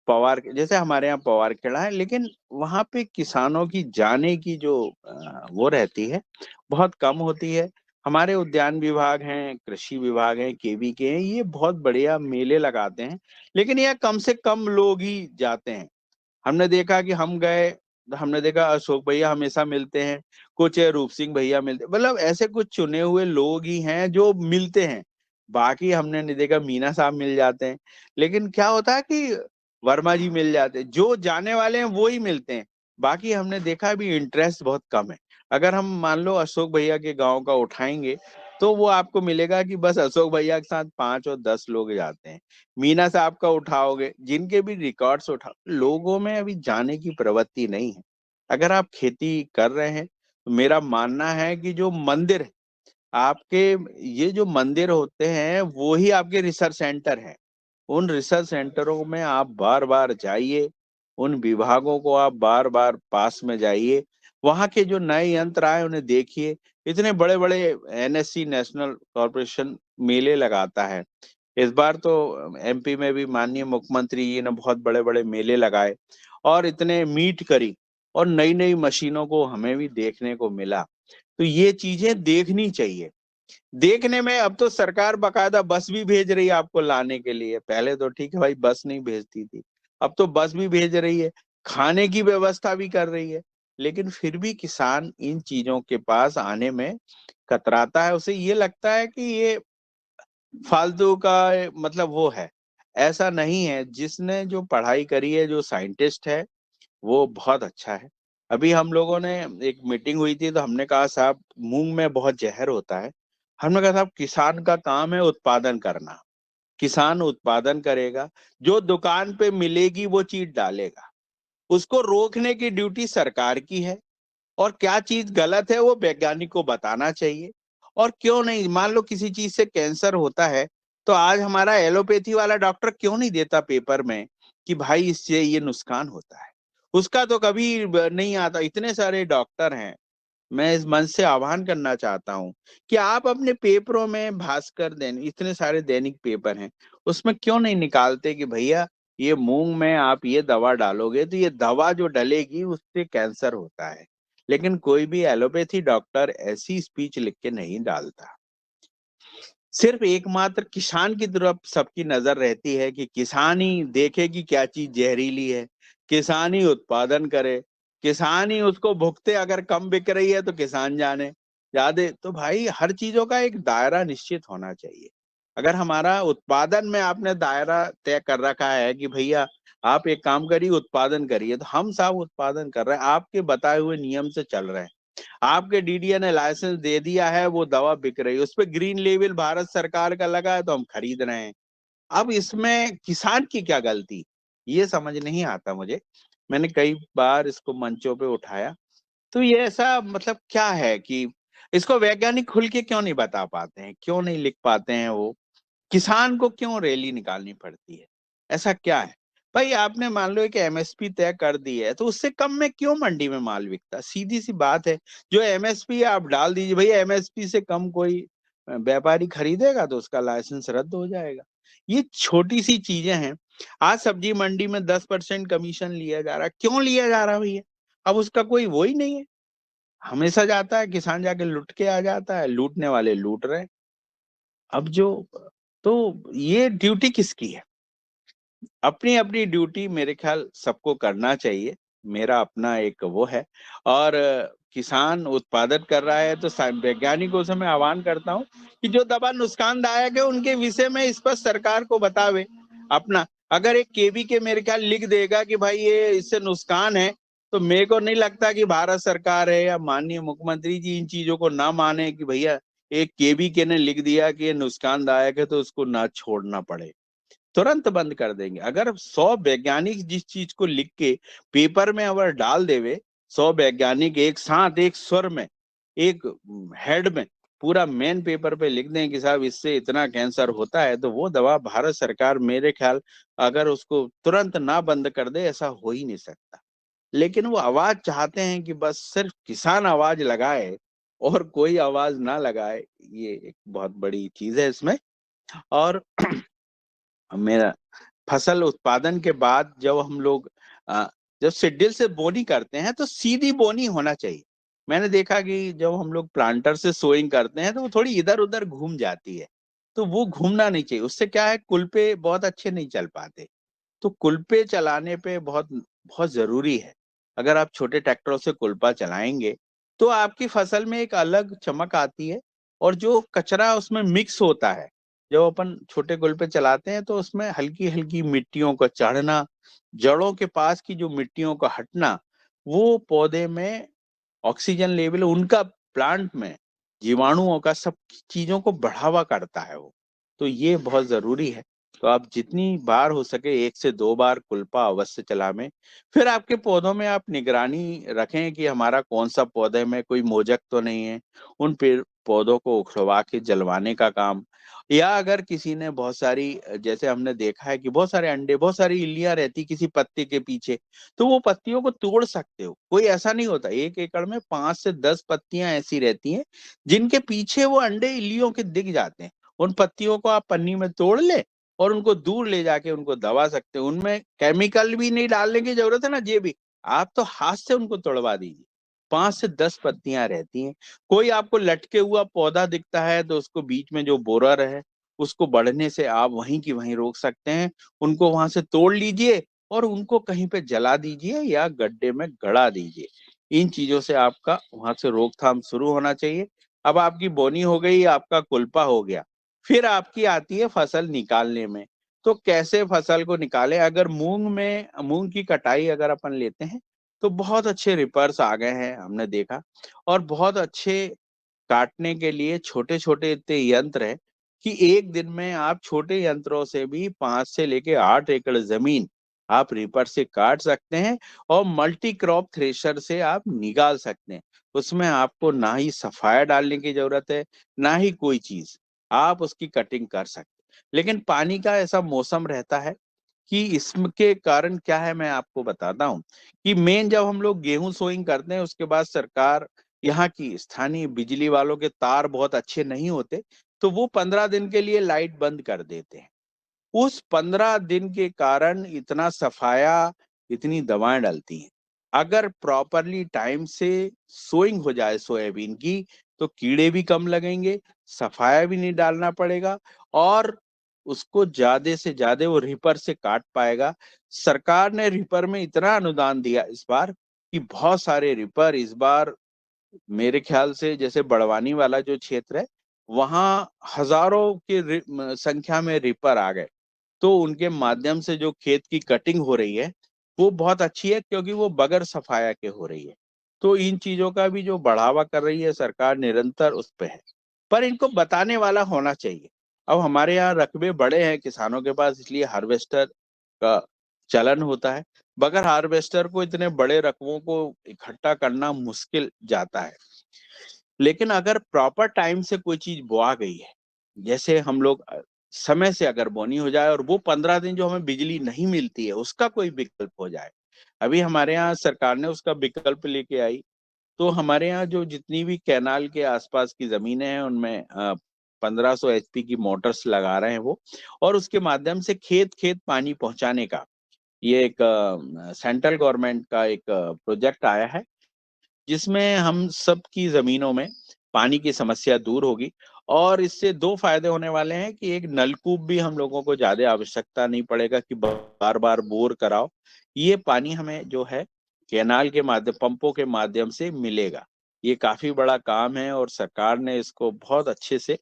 पवार जैसे हमारे यहाँ पवार खेड़ा है, लेकिन वहां पे किसानों की जाने की जो वो रहती है बहुत कम होती है। हमारे उद्यान विभाग हैं, कृषि विभाग हैं, केवी के हैं, ये बहुत बढ़िया मेले लगाते हैं, लेकिन यह कम से कम लोग ही जाते हैं। हमने देखा कि हम गए तो हमने देखा अशोक भैया हमेशा मिलते हैं, कुछ रूप सिंह भैया मिलते, मतलब ऐसे कुछ चुने हुए लोग ही हैं जो मिलते हैं। बाकी हमने नहीं देखा, मीना साहब मिल जाते हैं, लेकिन क्या होता है कि वर्मा जी मिल जाते हैं, जो जाने वाले हैं वो ही मिलते हैं। बाकी हमने देखा भी इंटरेस्ट बहुत कम है। अगर हम मान लो अशोक भैया के गांव का उठाएंगे तो वो आपको मिलेगा कि बस अशोक भैया के साथ 5 और 10 लोग जाते हैं। मीना साहब का उठाओगे, जिनके भी रिकॉर्ड्स उठाओ, लोगों में अभी जाने की प्रवृत्ति नहीं है। अगर आप खेती कर रहे हैं तो मेरा मानना है कि जो मंदिर है आपके, ये जो मंदिर होते हैं वो ही आपके रिसर्च सेंटर हैं। उन रिसर्च सेंटरों में आप बार बार जाइए, उन विभागों को आप बार बार पास में जाइए, वहां के जो नए यंत्र आए उन्हें देखिए। इतने बड़े बड़े एनएससी नेशनल कॉरपोरेशन मेले लगाता है। इस बार तो एमपी में भी माननीय मुख्यमंत्री जी ने बहुत बड़े बड़े मेले लगाए और इतने मीट करी और नई नई मशीनों को हमें भी देखने को मिला। तो ये चीजें देखनी चाहिए। देखने में अब तो सरकार बकायदा बस भी भेज रही है आपको लाने के लिए, पहले तो ठीक है भाई बस नहीं भेजती थी, अब तो बस भी भेज रही है, खाने की व्यवस्था भी कर रही है। लेकिन फिर भी किसान इन चीजों के पास आने में कतराता है, उसे ये लगता है कि ये फालतू का मतलब वो है। ऐसा नहीं है, जिसने जो पढ़ाई करी है, जो साइंटिस्ट है, वो बहुत अच्छा है। अभी हम लोगों ने एक मीटिंग हुई थी तो हमने कहा साहब मूंग में बहुत जहर होता है। हमने कहा साहब किसान का काम है उत्पादन करना, किसान उत्पादन करेगा, जो दुकान पे मिलेगी वो चीज डालेगा, उसको रोकने की ड्यूटी सरकार की है और क्या चीज गलत है वो वैज्ञानिक को बताना चाहिए। और क्यों नहीं, मान लो किसी चीज से कैंसर होता है तो आज हमारा एलोपैथी वाला डॉक्टर क्यों नहीं देता पेपर में कि भाई इससे ये नुकसान होता है, उसका तो कभी नहीं आता। इतने सारे डॉक्टर हैं, मैं इस मंच से आह्वान करना चाहता हूं कि आप अपने पेपरों में, भास्कर दैनिक, इतने सारे दैनिक पेपर हैं, उसमें क्यों नहीं निकालते कि भैया ये मूंग में आप ये दवा डालोगे तो ये दवा जो डलेगी उससे कैंसर होता है। लेकिन कोई भी एलोपैथी डॉक्टर ऐसी स्पीच लिख के नहीं डालता। सिर्फ एकमात्र किसान की तरफ सबकी नजर रहती है कि किसान ही देखे कि क्या चीज जहरीली है, किसान ही उत्पादन करे, किसान ही उसको भुगते। अगर कम बिक रही है तो किसान जाने ज्यादा। तो भाई हर चीजों का एक दायरा निश्चित होना चाहिए। अगर हमारा उत्पादन में आपने दायरा तय कर रखा है कि भैया आप एक काम करिए उत्पादन करिए, तो हम सब उत्पादन कर रहे हैं, आपके बताए हुए नियम से चल रहे हैं, आपके डीडीए ने लाइसेंस दे दिया है, वो दवा बिक रही है, उस पर ग्रीन लेबल भारत सरकार का लगा है तो हम खरीद रहे हैं। अब इसमें किसान की क्या गलती, ये समझ नहीं आता मुझे। मैंने कई बार इसको मंचों पे उठाया, तो ये ऐसा मतलब क्या है कि इसको वैज्ञानिक खुल के क्यों नहीं बता पाते हैं, क्यों नहीं लिख पाते हैं वो, किसान को क्यों रैली निकालनी पड़ती है, ऐसा क्या है? भाई आपने मान लो एक एमएसपी तय कर दी है तो उससे कम में क्यों मंडी में माल बिकता, सीधी सी बात है। जो एमएसपी आप डाल दीजिए, भैया एमएसपी से कम कोई व्यापारी खरीदेगा तो उसका लाइसेंस रद्द हो जाएगा। ये छोटी सी चीजें हैं। आज सब्जी मंडी में 10% कमीशन लिया जा रहा है, क्यों लिया जा रहा है भैया? अब उसका कोई वो ही नहीं है, हमेशा जाता है किसान जाके लूट के आ जाता है, लूटने वाले लूट रहे हैं। अब जो, तो ये ड्यूटी किसकी है? अपनी अपनी ड्यूटी मेरे ख्याल सबको करना चाहिए, मेरा अपना एक वो है। और किसान उत्पादन कर रहा है तो वैज्ञानिकों से मैं आह्वान करता हूँ कि जो दवा नुकसानदायक है उनके विषय में स्पष्ट सरकार को बतावे अपना। अगर एक केवी के मेरे ख्याल लिख देगा कि भाई ये इससे नुकसान है, तो मेरे को नहीं लगता कि भारत सरकार है या माननीय मुख्यमंत्री जी इन चीजों को ना माने कि भैया एक केवी के ने लिख दिया कि ये नुकसानदायक है तो उसको ना छोड़ना पड़े, तुरंत बंद कर देंगे। अगर 100 वैज्ञानिक जिस चीज को लिख के पेपर में अगर डाल देवे, 100 वैज्ञानिक एक साथ एक स्वर में, एक हेड में पूरा मेन पेपर पे लिख दें कि साहब इससे इतना कैंसर होता है, तो वो दवा भारत सरकार मेरे ख्याल अगर उसको तुरंत ना बंद कर दे, ऐसा हो ही नहीं सकता। लेकिन वो आवाज चाहते हैं कि बस सिर्फ किसान आवाज लगाए और कोई आवाज ना लगाए, ये एक बहुत बड़ी चीज है इसमें। और मेरा फसल उत्पादन के बाद जब हम लोग जब शेड्यूल से बोनी करते हैं तो सीधी बोनी होना चाहिए। मैंने देखा कि जब हम लोग प्लांटर से सोइंग करते हैं तो वो थोड़ी इधर उधर घूम जाती है, तो वो घूमना नहीं चाहिए। उससे क्या है, कुलपे बहुत अच्छे नहीं चल पाते। तो कुलपे चलाने पे बहुत बहुत जरूरी है। अगर आप छोटे ट्रैक्टरों से कुलपा चलाएंगे तो आपकी फसल में एक अलग चमक आती है। और जो कचरा उसमें मिक्स होता है, जब अपन छोटे कुलपे चलाते हैं तो उसमें हल्की हल्की मिट्टियों का चढ़ना, जड़ों के पास की जो मिट्टियों का हटना, वो पौधे में ऑक्सीजन लेवल उनका, प्लांट में जीवाणुओं का, सब चीजों को बढ़ावा करता है वो। तो ये बहुत जरूरी है। तो आप जितनी बार हो सके 1 से 2 बार कुलपा अवश्य चलावें। फिर आपके पौधों में आप निगरानी रखें कि हमारा कौन सा पौधे में कोई मोजक तो नहीं है, उन पेड़ पौधों को उखड़वा के जलवाने का काम। या अगर किसी ने बहुत सारी, जैसे हमने देखा है कि बहुत सारे अंडे, बहुत सारी इल्लियां रहती किसी पत्ते के पीछे, तो वो पत्तियों को तोड़ सकते हो। कोई ऐसा नहीं होता, 1 एकड़ में 5 से 10 पत्तियां ऐसी रहती हैं जिनके पीछे वो अंडे इल्लियों के दिख जाते हैं। उन पत्तियों को आप पन्नी में तोड़ ले और उनको दूर ले जाके उनको दबा सकते हैं। उनमें केमिकल भी नहीं डालने की जरूरत है ना, ये भी आप तो हाथ से उनको तोड़वा दीजिए। 5 से 10 पत्तियां रहती हैं। कोई आपको लटके हुआ पौधा दिखता है तो उसको बीच में जो बोरर है उसको बढ़ने से आप वहीं की वहीं रोक सकते हैं। उनको वहां से तोड़ लीजिए और उनको कहीं पे जला दीजिए या गड्ढे में गड़ा दीजिए। इन चीजों से आपका वहां से रोकथाम शुरू होना चाहिए। अब आपकी बोनी हो गई, आपका कुल्पा हो गया, फिर आपकी आती है फसल निकालने में। तो कैसे फसल को निकालें? अगर मूंग की कटाई अगर अपन लेते हैं तो बहुत अच्छे रिपर्स आ गए हैं, हमने देखा। और बहुत अच्छे काटने के लिए छोटे छोटे इतने यंत्र हैं कि एक दिन में आप छोटे यंत्रों से भी 5 से लेके 8 एकड़ जमीन आप रीपर से काट सकते हैं और मल्टी क्रॉप थ्रेशर से आप निकाल सकते हैं। उसमें आपको ना ही सफाया डालने की जरूरत है, ना ही कोई चीज, आप उसकी कटिंग कर सकते हैं। लेकिन पानी का ऐसा मौसम रहता है कि इसके कारण क्या है, मैं आपको बताता हूँ कि मेन जब हम लोग गेहूं सोइंग करते हैं, उसके बाद सरकार, यहाँ की स्थानीय बिजली वालों के तार बहुत अच्छे नहीं होते, तो वो 15 दिन के लिए लाइट बंद कर देते हैं। उस 15 दिन के कारण इतना सफाया, इतनी दवाएं डलती हैं। अगर प्रॉपरली टाइम से सोइंग हो जाए सोयाबीन की, तो कीड़े भी कम लगेंगे, सफाया भी नहीं डालना पड़ेगा, और उसको ज्यादा से ज्यादा वो रिपर से काट पाएगा। सरकार ने रिपर में इतना अनुदान दिया इस बार कि बहुत सारे रिपर इस बार, मेरे ख्याल से जैसे बड़वानी वाला जो क्षेत्र है, वहां हजारों के संख्या में रिपर आ गए। तो उनके माध्यम से जो खेत की कटिंग हो रही है वो बहुत अच्छी है, क्योंकि वो बगैर सफाया के हो रही है। तो इन चीजों का भी जो बढ़ावा कर रही है सरकार, निरंतर उस पे है, पर इनको बताने वाला होना चाहिए। अब हमारे यहाँ रकबे बड़े हैं किसानों के पास, इसलिए हार्वेस्टर का चलन होता है। बगैर हार्वेस्टर को इतने बड़े रकबों को इकट्ठा करना मुश्किल जाता है। लेकिन अगर प्रॉपर टाइम से कोई चीज बोआ गई है, जैसे हम लोग समय से अगर बोनी हो जाए, और वो 15 दिन जो हमें बिजली नहीं मिलती है उसका कोई विकल्प हो जाए। अभी हमारे यहाँ सरकार ने उसका विकल्प लेके आई। तो हमारे यहाँ जो जितनी भी कैनाल के आसपास की जमीनें हैं, उनमें 1500 HP की मोटर्स लगा रहे हैं वो, और उसके माध्यम से खेत खेत पानी पहुंचाने का ये एक सेंट्रल गवर्नमेंट का एक प्रोजेक्ट आया है, जिसमें हम सब की जमीनों में पानी की समस्या दूर होगी। और इससे दो फायदे होने वाले हैं कि एक, नलकूप भी हम लोगों को ज्यादा आवश्यकता नहीं पड़ेगा कि बार बार बोर कराओ। ये पानी हमें जो है कैनाल के माध्यम, पंपों के माध्यम से मिलेगा। ये काफी बड़ा काम है और सरकार ने इसको बहुत अच्छे से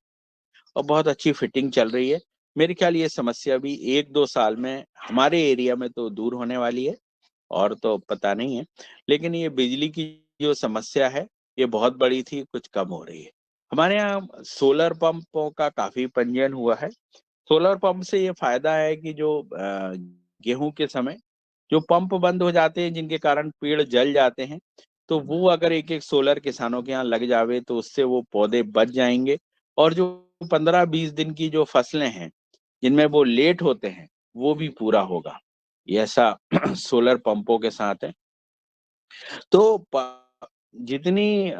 और बहुत अच्छी फिटिंग चल रही है। मेरे ख्याल ये समस्या भी 1-2 साल में हमारे एरिया में तो दूर होने वाली है, और तो पता नहीं है। लेकिन ये बिजली की जो समस्या है, ये बहुत बड़ी थी, कुछ कम हो रही है। हमारे यहाँ सोलर पंपों का काफी पंजीयन हुआ है। सोलर पंप से ये फायदा है कि जो गेहूं के समय जो पंप बंद हो जाते हैं, जिनके कारण पेड़ जल जाते हैं, तो वो अगर एक एक सोलर किसानों के यहाँ लग जावे, तो उससे वो पौधे बच जाएंगे। और जो 15-20 दिन की जो फसलें हैं, जिनमें वो लेट होते हैं, वो भी पूरा होगा। ये ऐसा सोलर पंपों के साथ है। तो जितनी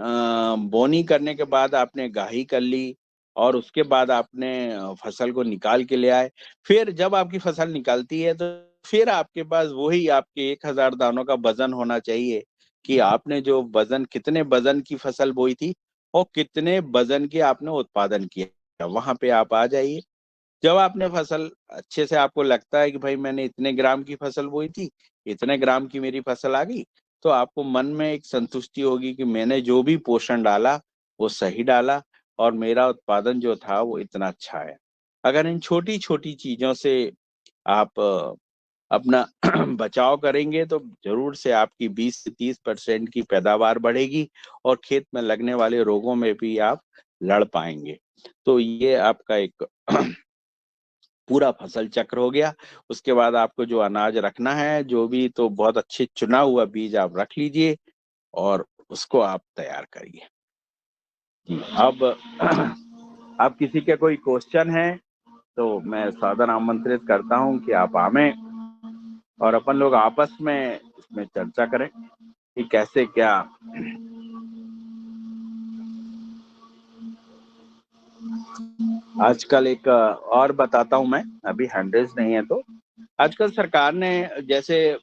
बोनी करने के बाद आपने गाही कर ली, और उसके बाद आपने फसल को निकाल के ले आए, फिर जब आपकी फसल निकलती है, तो फिर आपके पास वही आपके 1000 दानों का वजन होना चाहिए कि आपने जो वजन, कितने वजन की फसल बोई थी और कितने वजन के आपने उत्पादन किया। वहां पे आप आ जाइए। जब आपने फसल अच्छे से, आपको लगता है कि भाई मैंने इतने ग्राम की फसल बोई थी, इतने ग्राम की मेरी फसल आ गई, तो आपको मन में एक संतुष्टि होगी कि मैंने जो भी पोषण डाला वो सही डाला, और मेरा उत्पादन जो था वो इतना अच्छा है। अगर इन छोटी छोटी चीजों से आप अपना बचाव करेंगे, तो जरूर से आपकी 20 से 30% की पैदावार बढ़ेगी, और खेत में लगने वाले रोगों में भी आप लड़ पाएंगे। तो ये आपका एक पूरा फसल चक्र हो गया। उसके बाद आपको जो अनाज रखना है, जो भी, तो बहुत अच्छे चुना हुआ बीज आप रख लीजिए और उसको आप तैयार करिए। जी, अब आप किसी के कोई क्वेश्चन है तो मैं सादर आमंत्रित करता हूं कि आप आवें और अपन लोग आपस में इसमें चर्चा करें कि कैसे क्या। आजकल एक और बताता हूं मैं, अभी हंड्रेड नहीं है तो, आजकल सरकार ने, जैसे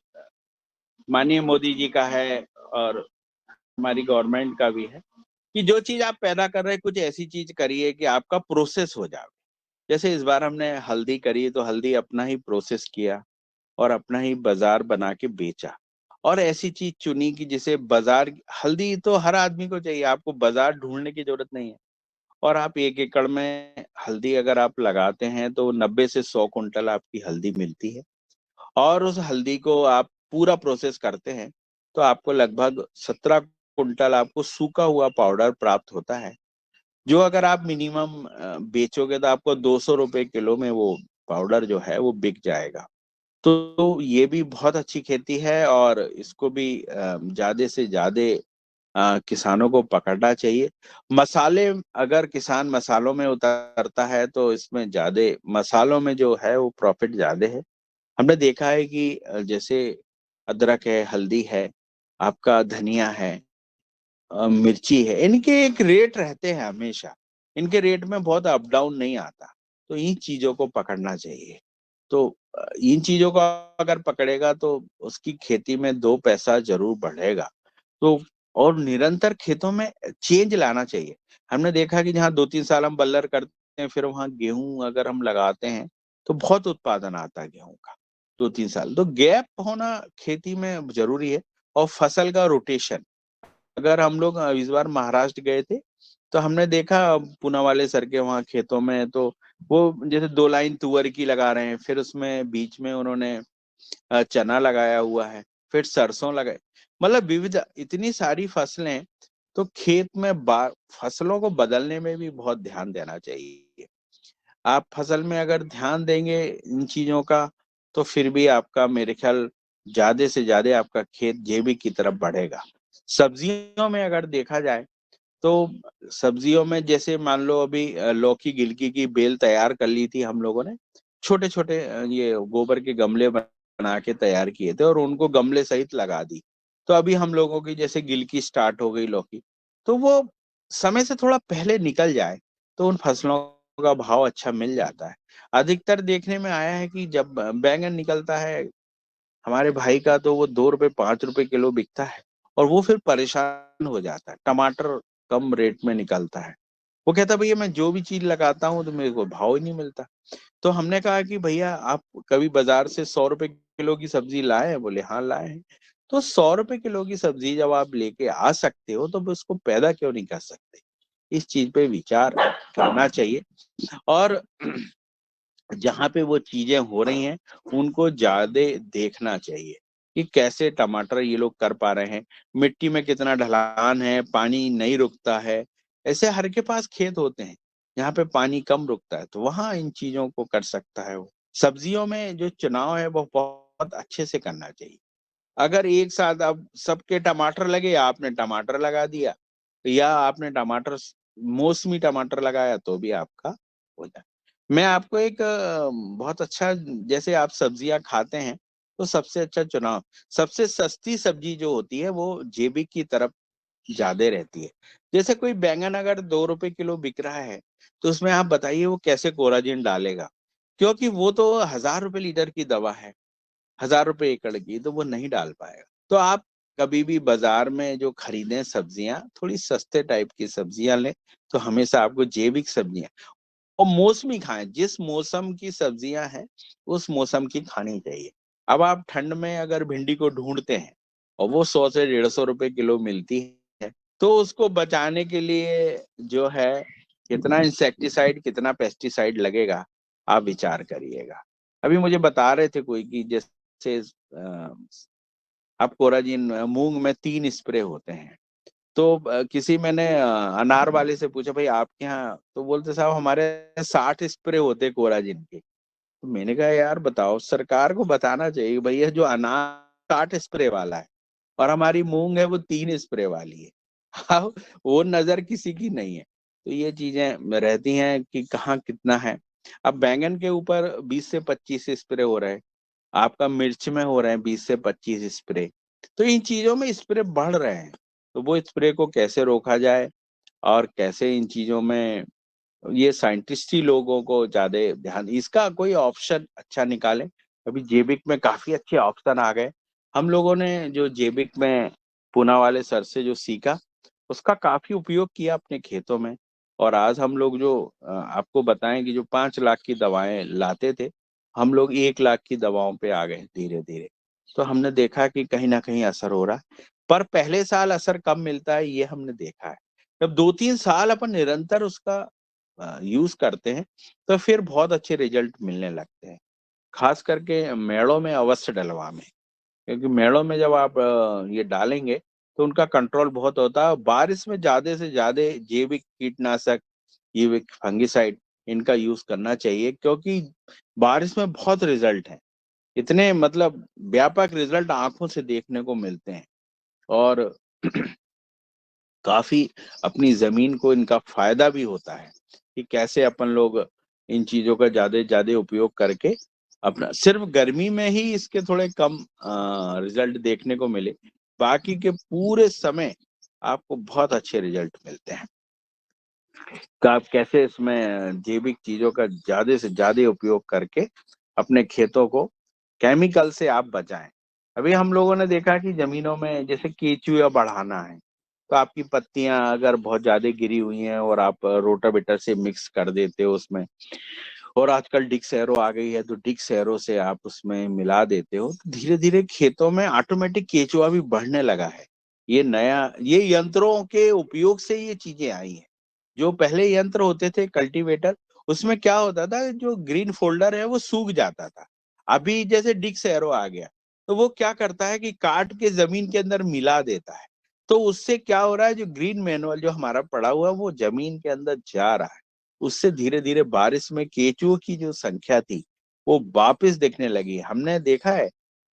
माननीय मोदी जी का है और हमारी गवर्नमेंट का भी है, कि जो चीज आप पैदा कर रहे हैं, कुछ ऐसी चीज करिए कि आपका प्रोसेस हो जाए। जैसे इस बार हमने हल्दी करी, तो हल्दी अपना ही प्रोसेस किया और अपना ही बाजार बना के बेचा। और ऐसी चीज चुनी कि जिसे बाजार, हल्दी तो हर आदमी को चाहिए, आपको बाजार ढूंढने की जरूरत नहीं है। और आप 1 एकड़ में हल्दी अगर आप लगाते हैं, तो 90 से 100 कुंटल आपकी हल्दी मिलती है। और उस हल्दी को आप पूरा प्रोसेस करते हैं, तो आपको लगभग 17 कुंटल आपको सूखा हुआ पाउडर प्राप्त होता है, जो अगर आप मिनिमम बेचोगे, तो आपको 200 रुपए किलो में वो पाउडर जो है वो बिक जाएगा। तो ये भी बहुत अच्छी खेती है और इसको भी ज्यादा से ज्यादा किसानों को पकड़ना चाहिए। मसाले, अगर किसान मसालों में उतरता है तो इसमें ज्यादा, मसालों में जो है वो प्रॉफिट ज्यादा है। हमने देखा है कि जैसे अदरक है, हल्दी है, आपका धनिया है, मिर्ची है, इनके एक रेट रहते हैं हमेशा, इनके रेट में बहुत अप डाउन नहीं आता। तो इन चीजों को पकड़ना चाहिए। तो इन चीजों को अगर पकड़ेगा तो उसकी खेती में दो पैसा जरूर बढ़ेगा। तो और निरंतर खेतों में चेंज लाना चाहिए। हमने देखा कि जहाँ 2-3 साल हम बल्लर करते हैं, फिर वहां गेहूं अगर हम लगाते हैं तो बहुत उत्पादन आता है गेहूं का। 2-3 साल तो गैप होना खेती में जरूरी है। और फसल का रोटेशन, अगर हम लोग इस बार महाराष्ट्र गए थे तो हमने देखा पूना वाले सर के वहाँ खेतों में, तो वो जैसे 2 लाइन तुअर की लगा रहे हैं, फिर उसमें बीच में उन्होंने चना लगाया हुआ है, फिर सरसों लगाए, मतलब विविध इतनी सारी फसलें। तो खेत में फसलों को बदलने में भी बहुत ध्यान देना चाहिए। आप फसल में अगर ध्यान देंगे इन चीजों का, तो फिर भी आपका मेरे ख्याल ज्यादा से ज्यादा आपका खेत जैविक की तरफ बढ़ेगा। सब्जियों में अगर देखा जाए तो सब्जियों में जैसे मान लो अभी लौकी गिलकी की बेल तैयार कर ली थी हम लोगों ने, छोटे छोटे ये गोबर के गमले बना के तैयार किए थे और उनको गमले सहित लगा दी। तो अभी हम लोगों की जैसे गिलकी स्टार्ट हो गई, लौकी, तो वो समय से थोड़ा पहले निकल जाए तो उन फसलों का भाव अच्छा मिल जाता है। अधिकतर देखने में आया है कि जब बैंगन निकलता है हमारे भाई का, तो वो 2 रुपए 5 रुपए किलो बिकता है और वो फिर परेशान हो जाता है। टमाटर कम रेट में निकलता है, वो कहता है भैया मैं जो भी चीज लगाता हूँ तो मेरे को भाव ही नहीं मिलता। तो हमने कहा कि भैया आप कभी बाजार से 100 रुपए किलो की सब्जी लाए हैं? बोले हाँ लाए हैं। तो 100 रुपए किलो की सब्जी जब आप लेके आ सकते हो तो उसको पैदा क्यों नहीं कर सकते? इस चीज पे विचार करना चाहिए। और जहाँ पे वो चीजें हो रही हैं उनको ज्यादा देखना चाहिए कि कैसे टमाटर ये लोग कर पा रहे हैं, मिट्टी में कितना ढलान है, पानी नहीं रुकता है। ऐसे हर के पास खेत होते हैं जहाँ पे पानी कम रुकता है, तो वहां इन चीजों को कर सकता है वो। सब्जियों में जो चुनाव है वो बहुत अच्छे से करना चाहिए। अगर एक साथ अब सबके टमाटर लगे, आपने टमाटर लगा दिया, या आपने टमाटर, मौसमी टमाटर लगाया, तो भी आपका हो जाए। मैं आपको एक बहुत अच्छा, जैसे आप सब्जियां खाते हैं तो सबसे अच्छा चुनाव, सबसे सस्ती सब्जी जो होती है वो जैविक की तरफ ज्यादा रहती है। जैसे कोई बैंगन अगर 2 रुपए किलो बिक रहा है, तो उसमें आप बताइए वो कैसे कोराजिन डालेगा? क्योंकि वो तो 1,000 रुपए लीटर की दवा है, 1,000 रुपए एकड़ की, तो वो नहीं डाल पाएगा। तो आप कभी भी बाजार में जो खरीदें सब्जियां, थोड़ी सस्ते टाइप की सब्जियां लें, तो हमेशा आपको जैविक सब्जियां और मौसमी खाएं। जिस मौसम की सब्जियां हैं उस मौसम की खानी चाहिए। अब आप ठंड में अगर भिंडी को ढूंढते हैं और वो 100 से 150 रुपए किलो मिलती है, तो उसको बचाने के लिए जो है कितना इंसेक्टिसाइड कितना पेस्टिसाइड लगेगा, आप विचार करिएगा। अभी मुझे बता रहे थे कोई कि जैसे आप कोराजिन मूंग में 3 स्प्रे होते हैं। तो किसी मैंने अनार वाले से पूछा भाई आपके यहाँ, तो बोलते साहब हमारे 60 स्प्रे होते कोराजिन के। तो मैंने कहा यार बताओ, सरकार को बताना चाहिए भैया जो अनार 60 स्प्रे वाला है और हमारी मूंग है वो 3 स्प्रे वाली है। अब वो नजर किसी की नहीं है। तो ये चीजें रहती हैं कि कहाँ कितना है। अब बैंगन के ऊपर 20 से 25 स्प्रे हो रहे हैं, आपका मिर्च में हो रहे हैं 20 से 25 स्प्रे। तो इन चीजों में स्प्रे बढ़ रहे हैं। तो वो स्प्रे को कैसे रोका जाए और कैसे इन चीजों में, ये साइंटिस्ट ही लोगों को ज्यादा ध्यान, इसका कोई ऑप्शन अच्छा निकाले। अभी जैविक में काफी अच्छे ऑप्शन आ गए। हम लोगों ने जो जैविक में पूना वाले सर से जो सीखा, उसका काफी उपयोग किया अपने खेतों में। और आज हम लोग जो आपको बताएं कि जो 5 लाख की दवाएं लाते थे, हम लोग 1 लाख की दवाओं पे आ गए धीरे धीरे। तो हमने देखा कि कहीं ना कहीं असर हो रहा है, पर पहले साल असर कम मिलता है, ये हमने देखा है। जब 2-3 साल अपन निरंतर उसका यूज करते हैं तो फिर बहुत अच्छे रिजल्ट मिलने लगते हैं। खास करके मेड़ों में अवश्य डलवा में, क्योंकि मेड़ों में जब आप ये डालेंगे तो उनका कंट्रोल बहुत होता है। बारिश में ज्यादा से ज्यादा जैविक कीटनाशक, जैविक फंगिसाइड, इनका यूज करना चाहिए, क्योंकि बारिश में बहुत रिजल्ट है। इतने मतलब व्यापक रिजल्ट आंखों से देखने को मिलते हैं। और काफी अपनी जमीन को इनका फायदा भी होता है कि कैसे अपन लोग इन चीजों का ज्यादा से ज्यादा उपयोग करके अपना, सिर्फ गर्मी में ही इसके थोड़े कम रिजल्ट देखने को मिले, बाकी के पूरे समय आपको बहुत अच्छे रिजल्ट मिलते हैं। तो आप कैसे इसमें जैविक चीजों का ज्यादा से ज्यादा उपयोग करके अपने खेतों को केमिकल से आप बचाएं। अभी हम लोगों ने देखा कि जमीनों में जैसे केचुआ बढ़ाना है, तो आपकी पत्तियां अगर बहुत ज्यादा गिरी हुई हैं और आप रोटावेटर से मिक्स कर देते हो उसमें, और आजकल डिक्स एरो आ गई है तो डिक्स एरो से आप उसमें मिला देते हो, तो धीरे धीरे खेतों में ऑटोमेटिक केचुआ भी बढ़ने लगा है। ये यंत्रों के उपयोग से ये चीजें आई हैं। जो पहले यंत्र होते थे कल्टीवेटर, उसमें क्या होता था, जो ग्रीन फोल्डर है वो सूख जाता था। अभी जैसे डिक्स एरो आ गया तो वो क्या करता है कि काट के जमीन के अंदर मिला देता है। तो उससे क्या हो रहा है, जो ग्रीन मैनुअल जो हमारा पड़ा हुआ है वो जमीन के अंदर जा रहा है। उससे धीरे धीरे बारिश में केचुओं की जो संख्या थी वो वापस दिखने लगी। हमने देखा है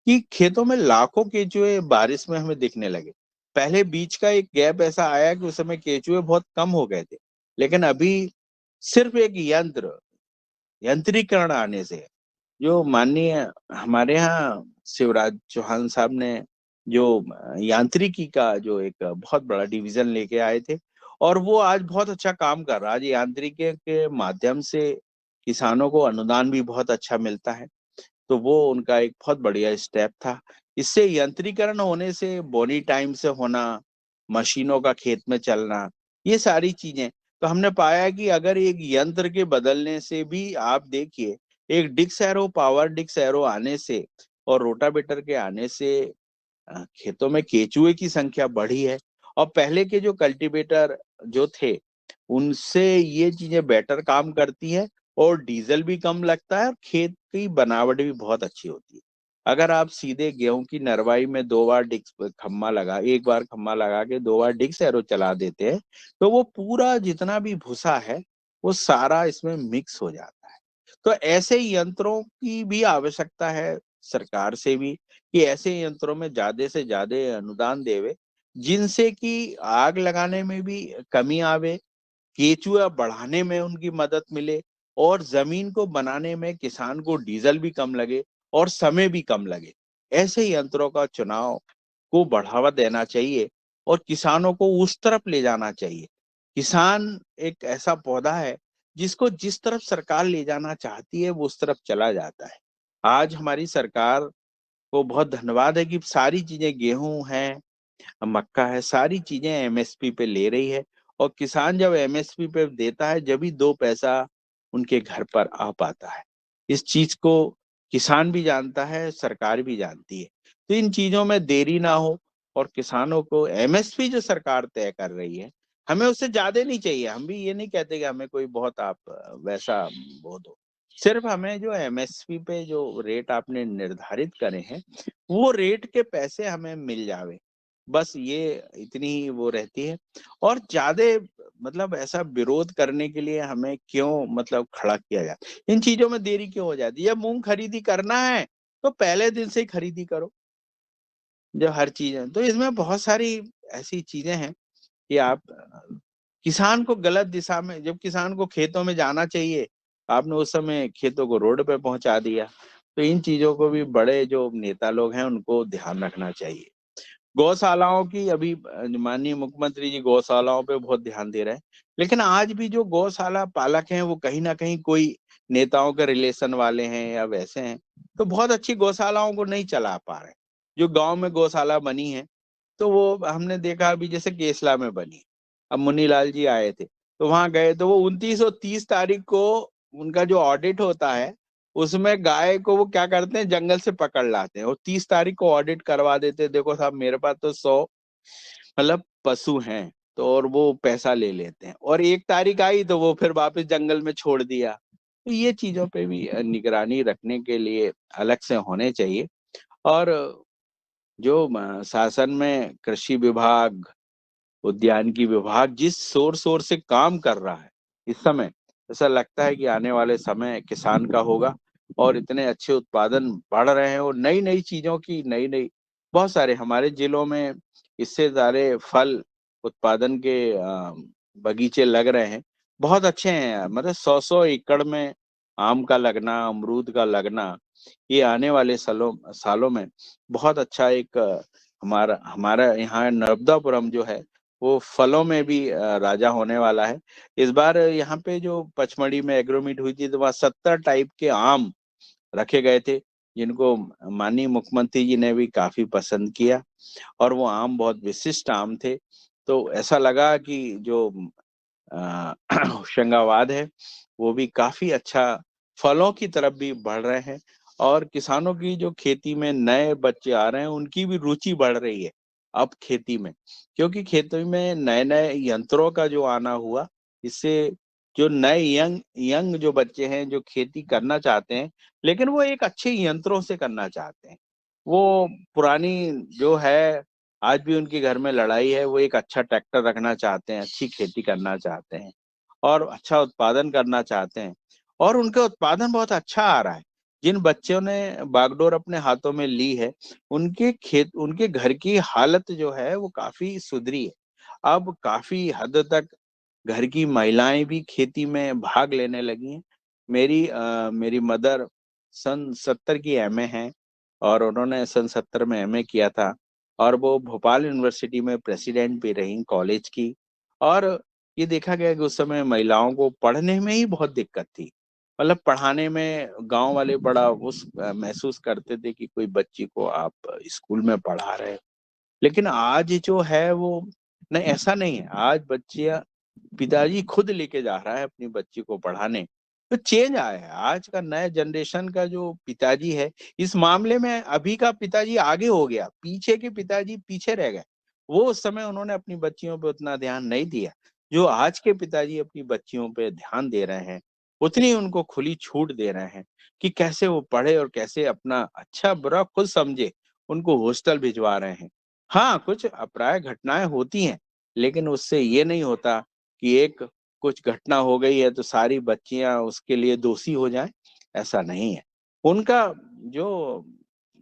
कि खेतों में लाखों केचुए बारिश में हमें दिखने लगे। पहले बीच का एक गैप ऐसा आया कि उस समय केचुए बहुत कम हो गए थे, लेकिन अभी सिर्फ एक यंत्रीकरण आने से, जो माननीय हमारे यहाँ शिवराज चौहान साहब ने जो यांत्रिकी का जो एक बहुत बड़ा डिवीजन लेके आए थे, और वो आज बहुत अच्छा काम कर रहा है। आज यांत्रिकी के माध्यम से किसानों को अनुदान भी बहुत अच्छा मिलता है, तो वो उनका एक बहुत बढ़िया स्टेप था। इससे यंत्रीकरण होने से बोनी टाइम से होना, मशीनों का खेत में चलना, ये सारी चीजें, तो हमने पाया कि अगर एक यंत्र के बदलने से भी आप देखिए, एक डिक्स एरो, पावर डिक्स एरो आने से और रोटावेटर के आने से खेतों में केचुए की संख्या बढ़ी है। और पहले के जो कल्टीवेटर जो थे उनसे ये चीजें बेटर काम करती है, और डीजल भी कम लगता है और खेत की बनावट भी बहुत अच्छी होती है। अगर आप सीधे गेहूं की नरवाई में एक बार खम्मा लगा के 2 बार डिक्स एरो चला देते हैं, तो वो पूरा जितना भी भूसा है वो सारा इसमें मिक्स हो जाता है। तो ऐसे यंत्रों की भी आवश्यकता है सरकार से भी, कि ऐसे यंत्रों में ज्यादा से ज्यादा अनुदान देवे, जिनसे कि आग लगाने में भी कमी आवे, केचुआ बढ़ाने में उनकी मदद मिले, और जमीन को बनाने में किसान को डीजल भी कम लगे और समय भी कम लगे। ऐसे यंत्रों का चुनाव को बढ़ावा देना चाहिए और किसानों को उस तरफ ले जाना चाहिए। किसान एक ऐसा पौधा है जिसको जिस तरफ सरकार ले जाना चाहती है वो उस तरफ चला जाता है। आज हमारी सरकार को बहुत धन्यवाद है कि सारी चीजें, गेहूं है, मक्का है, सारी चीजें एमएसपी पे ले रही है, और किसान जब एमएसपी पे देता है जब भी 2 पैसा उनके घर पर आ पाता है। इस चीज को किसान भी जानता है, सरकार भी जानती है। तो इन चीजों में देरी ना हो, और किसानों को एमएसपी जो सरकार तय कर रही है, हमें उससे ज्यादा नहीं चाहिए। हम भी ये नहीं कहते कि हमें कोई बहुत आप वैसा वो दो, सिर्फ हमें जो एमएसपी पे जो रेट आपने निर्धारित करे हैं वो रेट के पैसे हमें मिल जावे, बस ये इतनी ही वो रहती है। और ज्यादा मतलब ऐसा विरोध करने के लिए हमें क्यों मतलब खड़ा किया जाता है, इन चीजों में देरी क्यों हो जाती है। जब मूंग खरीदी करना है तो पहले दिन से ही खरीदी करो, जो हर चीज है। तो इसमें बहुत सारी ऐसी चीजें हैं कि आप किसान को गलत दिशा में, जब किसान को खेतों में जाना चाहिए आपने उस समय खेतों को रोड पे पहुंचा दिया। तो इन चीजों को भी बड़े जो नेता लोग हैं उनको ध्यान रखना चाहिए। गौशालाओं की अभी माननीय मुख्यमंत्री जी गौशालाओं पे बहुत ध्यान दे रहे हैं, लेकिन आज भी जो गौशाला पालक हैं वो कहीं ना कहीं कोई नेताओं के रिलेशन वाले हैं या वैसे हैं, तो बहुत अच्छी गौशालाओं को नहीं चला पा रहे। जो गांव में गौशाला बनी है तो वो हमने देखा अभी जैसे केसला में बनी, अब मुन्नीलाल जी आए थे तो वहां गए, तो वो 29 और 30 तारीख को उनका जो ऑडिट होता है उसमें गाय को वो क्या करते हैं, जंगल से पकड़ लाते हैं और 30 तारीख को ऑडिट करवा देते हैं। देखो साहब मेरे पास तो 100 मतलब पशु हैं, तो और वो पैसा ले लेते हैं, और 1 तारीख आई तो वो फिर वापस जंगल में छोड़ दिया। तो ये चीजों पे भी निगरानी रखने के लिए अलग से होने चाहिए। और जो शासन में कृषि विभाग, उद्यानिकी विभाग जिस शोर शोर से काम कर रहा है इस समय, ऐसा लगता है कि आने वाले समय किसान का होगा। और इतने अच्छे उत्पादन बढ़ रहे हैं, और नई नई चीजों की नई नई बहुत सारे हमारे जिलों में इससे सारे फल उत्पादन के बगीचे लग रहे हैं, बहुत अच्छे हैं यार। मतलब 100-100 एकड़ में आम का लगना, अमरूद का लगना, ये आने वाले सालों सालों में बहुत अच्छा एक हमारा हमारा यहाँ नर्मदापुरम जो है वो फलों में भी राजा होने वाला है। इस बार यहाँ पे जो पचमढ़ी में एग्रोमीट हुई थी तो वहाँ 70 टाइप के आम रखे गए थे, जिनको माननीय मुख्यमंत्री जी ने भी काफी पसंद किया, और वो आम बहुत विशिष्ट आम थे। तो ऐसा लगा कि जो होशंगाबाद है वो भी काफी अच्छा फलों की तरफ भी बढ़ रहे हैं, और किसानों की जो खेती में नए बच्चे आ रहे हैं उनकी भी रुचि बढ़ रही है अब खेती में, क्योंकि खेती में नए नए यंत्रों का जो आना हुआ, इससे जो नए यंग यंग जो बच्चे हैं जो खेती करना चाहते हैं, लेकिन वो एक अच्छे यंत्रों से करना चाहते हैं। वो पुरानी जो है, आज भी उनके घर में लड़ाई है, वो एक अच्छा ट्रैक्टर रखना चाहते हैं, अच्छी खेती करना चाहते हैं और अच्छा उत्पादन करना चाहते हैं, और उनका उत्पादन बहुत अच्छा आ रहा है। जिन बच्चों ने बागडोर अपने हाथों में ली है, उनके घर की हालत जो है वो काफी सुधरी है। अब काफी हद तक घर की महिलाएं भी खेती में भाग लेने लगी हैं। मेरी मदर सन 70 की एमए हैं, और उन्होंने सन 70 में एमए किया था, और वो भोपाल यूनिवर्सिटी में प्रेसिडेंट भी रही कॉलेज की। और ये देखा गया कि उस समय महिलाओं को पढ़ने में ही बहुत दिक्कत थी, मतलब पढ़ाने में गांव वाले बड़ा उस महसूस करते थे कि कोई बच्ची को आप स्कूल में पढ़ा रहे हैं। लेकिन आज जो है वो नहीं, ऐसा नहीं है। आज बच्चियां, पिताजी खुद लेके जा रहा है अपनी बच्ची को पढ़ाने। तो चेंज आया है, आज का नया जनरेशन का जो पिताजी है इस मामले में, अभी का पिताजी आगे हो गया, पीछे के पिताजी पीछे रह गए। वो उस समय उन्होंने अपनी बच्चियों पे उतना ध्यान नहीं दिया, जो आज के पिताजी अपनी बच्चियों पे ध्यान दे रहे हैं, उतनी उनको खुली छूट दे रहे हैं कि कैसे वो पढ़े और कैसे अपना अच्छा बुरा खुद समझे, उनको हॉस्टल भिजवा रहे हैं। हाँ, कुछ अप्राय घटनाएं होती हैं, लेकिन उससे ये नहीं होता कि एक कुछ घटना हो गई है तो सारी बच्चियां उसके लिए दोषी हो जाएं, ऐसा नहीं है। उनका जो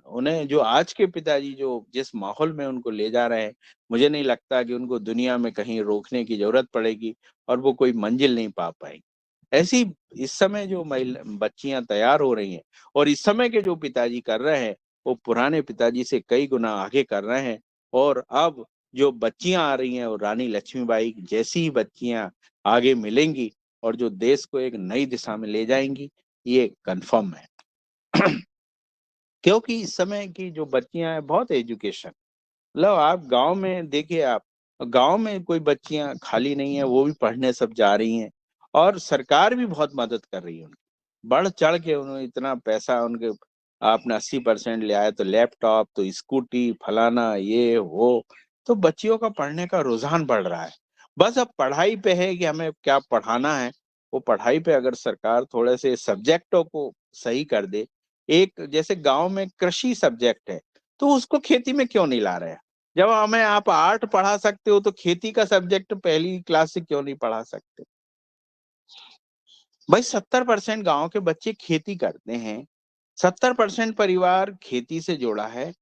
उन्हें जो आज के पिताजी जो जिस माहौल में उनको ले जा रहे हैं, मुझे नहीं लगता कि उनको दुनिया में कहीं रोकने की जरूरत पड़ेगी और वो कोई मंजिल नहीं पा पाएंगी। ऐसी इस समय जो महिला बच्चियां तैयार हो रही हैं, और इस समय के जो पिताजी कर रहे हैं, वो पुराने पिताजी से कई गुना आगे कर रहे हैं। और अब जो बच्चियां आ रही हैं, वो रानी लक्ष्मीबाई जैसी ही बच्चियां आगे मिलेंगी, और जो देश को एक नई दिशा में ले जाएंगी, ये कंफर्म है। क्योंकि इस समय की जो बच्चियां हैं बहुत एजुकेशन, मतलब आप गांव में देखिए, आप गांव में कोई बच्चियां खाली नहीं है, वो भी पढ़ने सब जा रही हैं, और सरकार भी बहुत मदद कर रही है उनकी। बढ़ चढ़ के उन्होंने इतना पैसा उनके, आपने 80% ले आए तो लैपटॉप, तो स्कूटी, फलाना ये वो। तो बच्चियों का पढ़ने का रुझान बढ़ रहा है। बस अब पढ़ाई पे है कि हमें क्या पढ़ाना है। वो पढ़ाई पे अगर सरकार थोड़े से सब्जेक्टों को सही कर दे, एक जैसे गांव में कृषि सब्जेक्ट है, तो उसको खेती में क्यों नहीं ला रहे हैं? जब हमें आप आर्ट पढ़ा सकते हो तो खेती का सब्जेक्ट पहली क्लास से क्यों नहीं पढ़ा सकते? भाई 70% गांव के बच्चे खेती करते हैं, 70% परिवार खेती से जुड़ा है,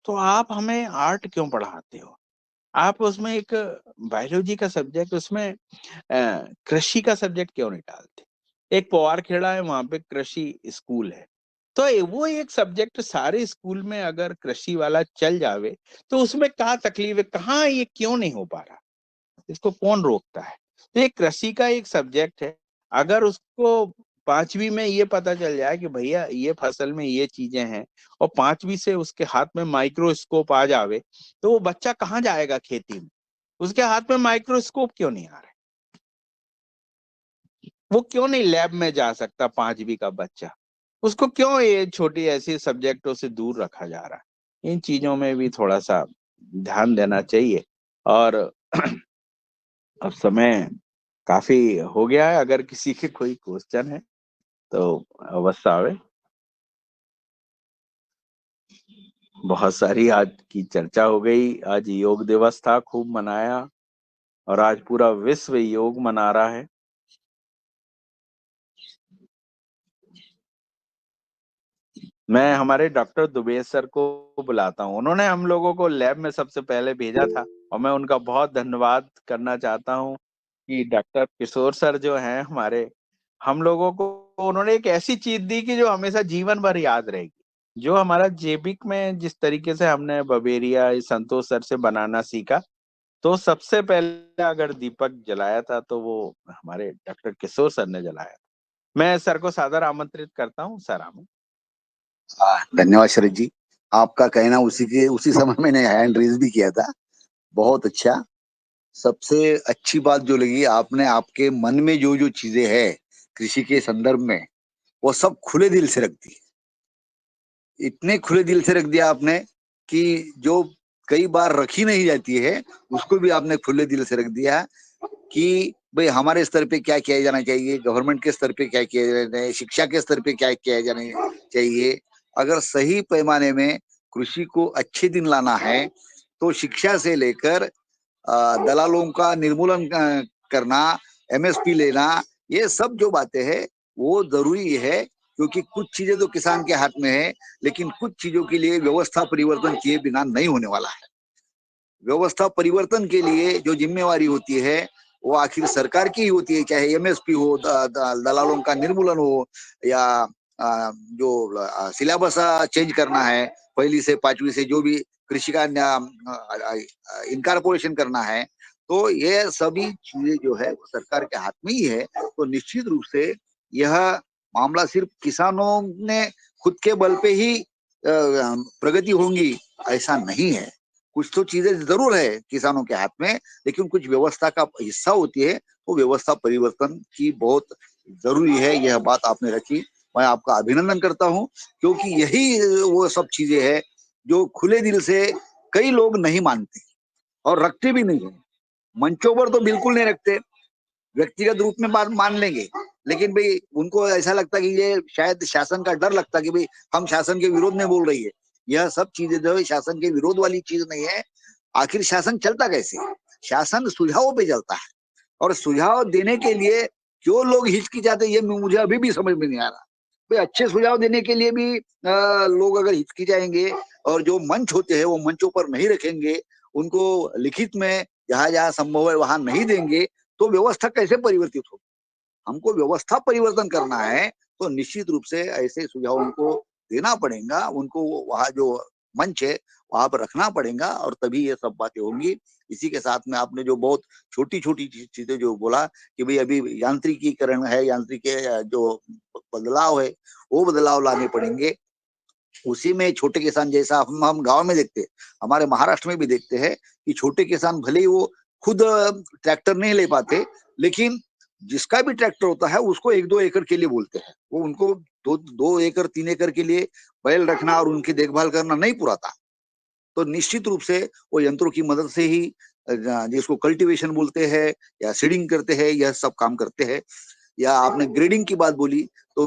तो आप हमें आर्ट क्यों पढ़ाते हो? आप उसमें एक बायोलॉजी का सब्जेक्ट, उसमें कृषि का सब्जेक्ट क्यों नहीं डालते? एक पवारखेड़ा है, वहां पे कृषि स्कूल है, तो वो एक सब्जेक्ट सारे स्कूल में अगर कृषि वाला चल जावे, तो उसमें क्या तकलीफ है? कहाँ ये क्यों नहीं हो पा रहा? इसको कौन रोकता है? तो ये कृषि का एक सब्जेक्ट है, अगर उसको 5वीं में ये पता चल जाए कि भैया ये फसल में ये चीजें हैं, और 5वीं से उसके हाथ में माइक्रोस्कोप आ जावे, तो वो बच्चा कहाँ जाएगा खेती में? उसके हाथ में माइक्रोस्कोप क्यों नहीं आ रहा है? वो क्यों नहीं लैब में जा सकता 5वीं का बच्चा? उसको क्यों ये छोटी ऐसी सब्जेक्टों से दूर रखा जा रहा है? इन चीजों में भी थोड़ा सा ध्यान देना चाहिए। और अब समय काफी हो गया है, अगर किसी के कोई क्वेश्चन है तो अवश्य आवे। बहुत सारी आज की चर्चा हो गई, आज योग दिवस था, खूब मनाया, और आज पूरा विश्व योग मना रहा है। मैं हमारे डॉक्टर दुबेश सर को बुलाता हूँ। उन्होंने हम लोगों को लैब में सबसे पहले भेजा था और मैं उनका बहुत धन्यवाद करना चाहता हूँ कि डॉक्टर किशोर सर जो हैं हमारे, हम लोगों को उन्होंने एक ऐसी चीज दी कि जो हमेशा जीवन भर याद रहेगी। जो हमारा जेबिक में जिस तरीके से हमने बवेरिया संतोष सर से बनाना सीखा, तो सबसे पहले अगर दीपक जलाया था तो वो हमारे डॉक्टर किशोर सर ने जलाया था। मैं सर को सादर आमंत्रित करता हूँ। सर आमंत्रित। धन्यवाद शरद जी। आपका कहना उसी समय मैंने हैंड रेज भी किया था। बहुत अच्छा। सबसे अच्छी बात जो लगी, आपने आपके मन में जो जो चीजें है कृषि के संदर्भ में, वो सब खुले दिल से रख दी। इतने खुले दिल से रख दिया आपने कि जो कई बार रखी नहीं जाती है उसको भी आपने खुले दिल से रख दिया कि भाई हमारे स्तर पे क्या किया जाना चाहिए, गवर्नमेंट के स्तर पे क्या किया जाना चाहिए, शिक्षा के स्तर पे क्या किया जाना चाहिए। अगर सही पैमाने में कृषि को अच्छे दिन लाना है तो शिक्षा से लेकर दलालों का निर्मूलन करना, एमएसपी लेना, ये सब जो बातें हैं वो जरूरी है, क्योंकि कुछ चीजें तो किसान के हाथ में है, लेकिन कुछ चीजों के लिए व्यवस्था परिवर्तन किए बिना नहीं होने वाला है। व्यवस्था परिवर्तन के लिए जो जिम्मेवारी होती है वो आखिर सरकार की ही होती है, चाहे एमएसपी हो, दलालों का निर्मूलन हो, या जो सिलेबस चेंज करना है, पहली से पांचवी से जो भी कृषि का इनकॉर्पोरेशन करना है, तो ये सभी चीजें जो है वो सरकार के हाथ में ही है। तो निश्चित रूप से यह मामला सिर्फ किसानों ने खुद के बल पे ही प्रगति होंगी ऐसा नहीं है। कुछ तो चीजें जरूर है किसानों के हाथ में, लेकिन कुछ व्यवस्था का हिस्सा होती है, तो व्यवस्था परिवर्तन की बहुत जरूरी है। यह बात आपने रखी, मैं आपका अभिनंदन करता हूं, क्योंकि यही वो सब चीजें हैं जो खुले दिल से कई लोग नहीं मानते और रखते भी नहीं है। मंचों पर तो बिल्कुल नहीं रखते, व्यक्तिगत रूप में बात मान लेंगे, लेकिन भाई उनको ऐसा लगता कि ये शायद शासन का डर लगता कि भाई हम शासन के विरोध में बोल रही है। यह सब चीजें जो है शासन के विरोध वाली चीज नहीं है। आखिर शासन चलता कैसे? शासन सुझावों पे चलता है, और सुझाव देने के लिए क्यों लोग हिचकिचाते ये मुझे अभी भी समझ में नहीं आ रहा। भाई अच्छे सुझाव देने के लिए भी लोग अगर हिचकिचाएंगे और जो मंच होते हैं वो मंचों पर नहीं रखेंगे, उनको लिखित में जहां जहां संभव है वहां नहीं देंगे, तो व्यवस्था कैसे परिवर्तित होगी? हमको व्यवस्था परिवर्तन करना है तो निश्चित रूप से ऐसे सुझावों को देना पड़ेगा, उनको वहां जो मंच है वहां पर रखना पड़ेगा, और तभी ये सब बातें होंगी। इसी के साथ में आपने जो बहुत छोटी छोटी चीजें जो बोला कि भाई अभी यांत्रिकीकरण है, यांत्रिक जो बदलाव है वो बदलाव लाने पड़ेंगे। उसी में छोटे किसान जैसा हम गांव में देखते हैं, हमारे महाराष्ट्र में भी देखते हैं कि छोटे किसान भले ही वो खुद ट्रैक्टर नहीं ले पाते, लेकिन जिसका भी ट्रैक्टर होता है उसको 1-2 एकड़ के लिए बोलते हैं। वो उनको 2 एकड़ 3 एकड़ के लिए बैल रखना और उनकी देखभाल करना नहीं पुराता। तो निश्चित रूप से वो यंत्रों की मदद से ही जिसको कल्टीवेशन बोलते हैं या सीडिंग करते हैं, यह सब काम करते हैं। या आपने ग्रेडिंग की बात बोली, तो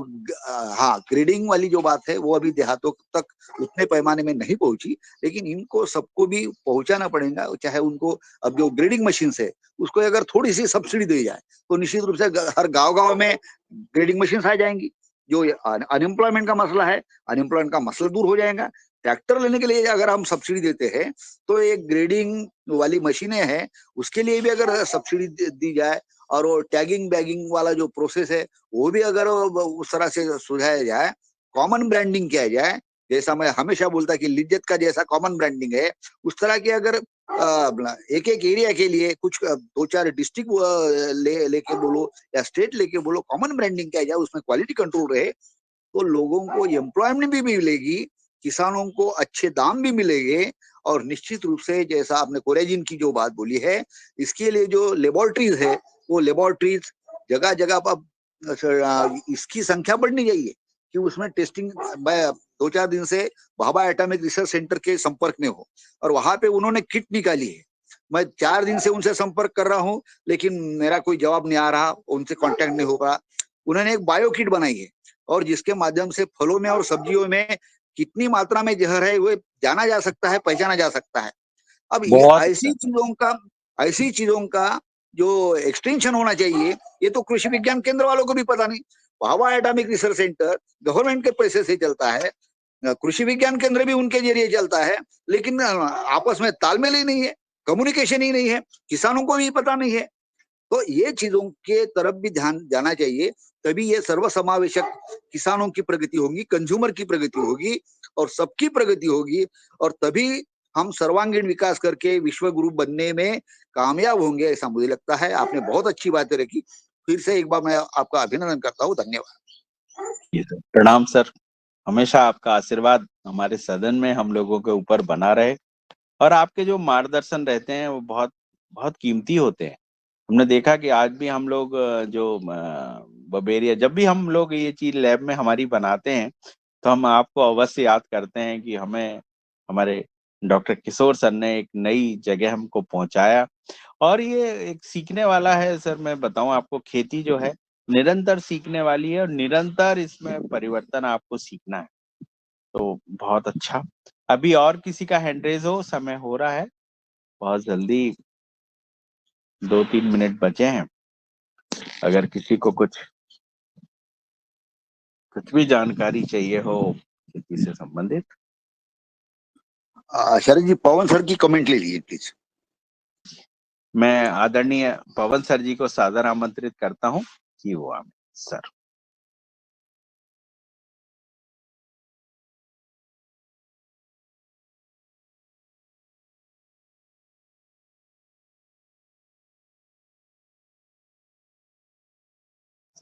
हाँ, ग्रेडिंग वाली जो बात है वो अभी देहातों तक उतने पैमाने में नहीं पहुंची, लेकिन इनको सबको भी पहुंचाना पड़ेगा। चाहे उनको अब जो ग्रेडिंग मशीन है उसको अगर थोड़ी सी सब्सिडी दी जाए तो निश्चित रूप से हर गांव-गांव में ग्रेडिंग मशीन आ जाएंगी। जो अनएम्प्लॉयमेंट का मसला है, अनएम्प्लॉयमेंट का मसला दूर हो जाएगा। ट्रैक्टर लेने के लिए अगर हम सब्सिडी देते हैं तो एक ग्रेडिंग वाली मशीनें हैं उसके लिए भी अगर सब्सिडी दी जाए, और वो टैगिंग बैगिंग वाला जो प्रोसेस है वो भी अगर उस तरह से सुझाया जाए, कॉमन ब्रांडिंग किया जाए, जैसा मैं हमेशा बोलता कि लिज्जत का जैसा कॉमन ब्रांडिंग है, उस तरह की अगर एक एक एरिया के लिए कुछ 2-4 डिस्ट्रिक्ट लेके बोलो या स्टेट लेके बोलो, कॉमन ब्रांडिंग किया जाए, उसमें क्वालिटी कंट्रोल रहे, तो लोगों को एम्प्लॉयमेंट भी मिलेगी, किसानों को अच्छे दाम भी मिलेंगे। और निश्चित रूप से जैसा आपने कोरेजिन की जो बात बोली है, इसके लिए जो लेबोरेटरीज है वो लेबोरेटरीज जगह जगह पर इसकी संख्या बढ़नी चाहिए कि उसमें टेस्टिंग। मैं 2-4 दिन से भाभा एटॉमिक रिसर्च सेंटर के संपर्क में हूँ और वहां पे उन्होंने किट निकाली है। मैं 4 दिन से उनसे संपर्क कर रहा हूँ, लेकिन मेरा कोई जवाब नहीं आ रहा, उनसे कांटेक्ट नहीं हो रहा। उन्होंने एक बायो किट बनाई है और जिसके माध्यम से फलों में और सब्जियों में कितनी मात्रा में जहर है वो जाना जा सकता है, पहचाना जा सकता है। अब ये बहुत ऐसी चीजों का जो एक्सटेंशन होना चाहिए, ये तो कृषि विज्ञान केंद्र वालों को भी पता नहीं। Bhabha atomic research centre government के पैसे से चलता है, कृषि विज्ञान केंद्र भी उनके जरिए चलता है, लेकिन आपस में तालमेल ही नहीं है, कम्युनिकेशन ही नहीं है, किसानों को भी पता नहीं है। तो ये चीजों के तरफ भी ध्यान जाना चाहिए, तभी ये सर्वसमावेशक किसानों की प्रगति होगी, कंज्यूमर की प्रगति होगी और सबकी प्रगति होगी, और तभी हम सर्वांगीण विकास करके विश्व गुरु बनने में कामयाब होंगे, ऐसा मुझे लगता है। आपने बहुत अच्छी बातें रखी, फिर से एक बार मैं आपका अभिनंदन करता हूँ। धन्यवाद। जी सर, प्रणाम सर। हमेशा आपका आशीर्वाद हमारे सदन में हम लोगों के ऊपर बना रहे, और आपके जो मार्गदर्शन रहते हैं वो बहुत बहुत कीमती होते हैं। हमने देखा कि आज भी हम लोग बबेरिया, जब भी हम लोग ये चीज लैब में हमारी बनाते हैं तो हम आपको अवश्य याद करते हैं कि हमें हमारे डॉक्टर किशोर सर ने एक नई जगह हमको पहुंचाया। और ये एक सीखने वाला है सर। मैं बताऊं आपको, खेती जो है निरंतर सीखने वाली है और निरंतर इसमें परिवर्तन आपको सीखना है। तो बहुत अच्छा। अभी और किसी का हैंड रेज हो, समय हो रहा है बहुत जल्दी, 2-3 मिनट बचे हैं। अगर किसी को कुछ भी जानकारी चाहिए हो खेती से संबंधित। शरद जी, पवन सर की कमेंट ले लीजिए प्लीज। मैं आदरणीय पवन सर जी को सादर आमंत्रित करता हूं कि वो आए सर।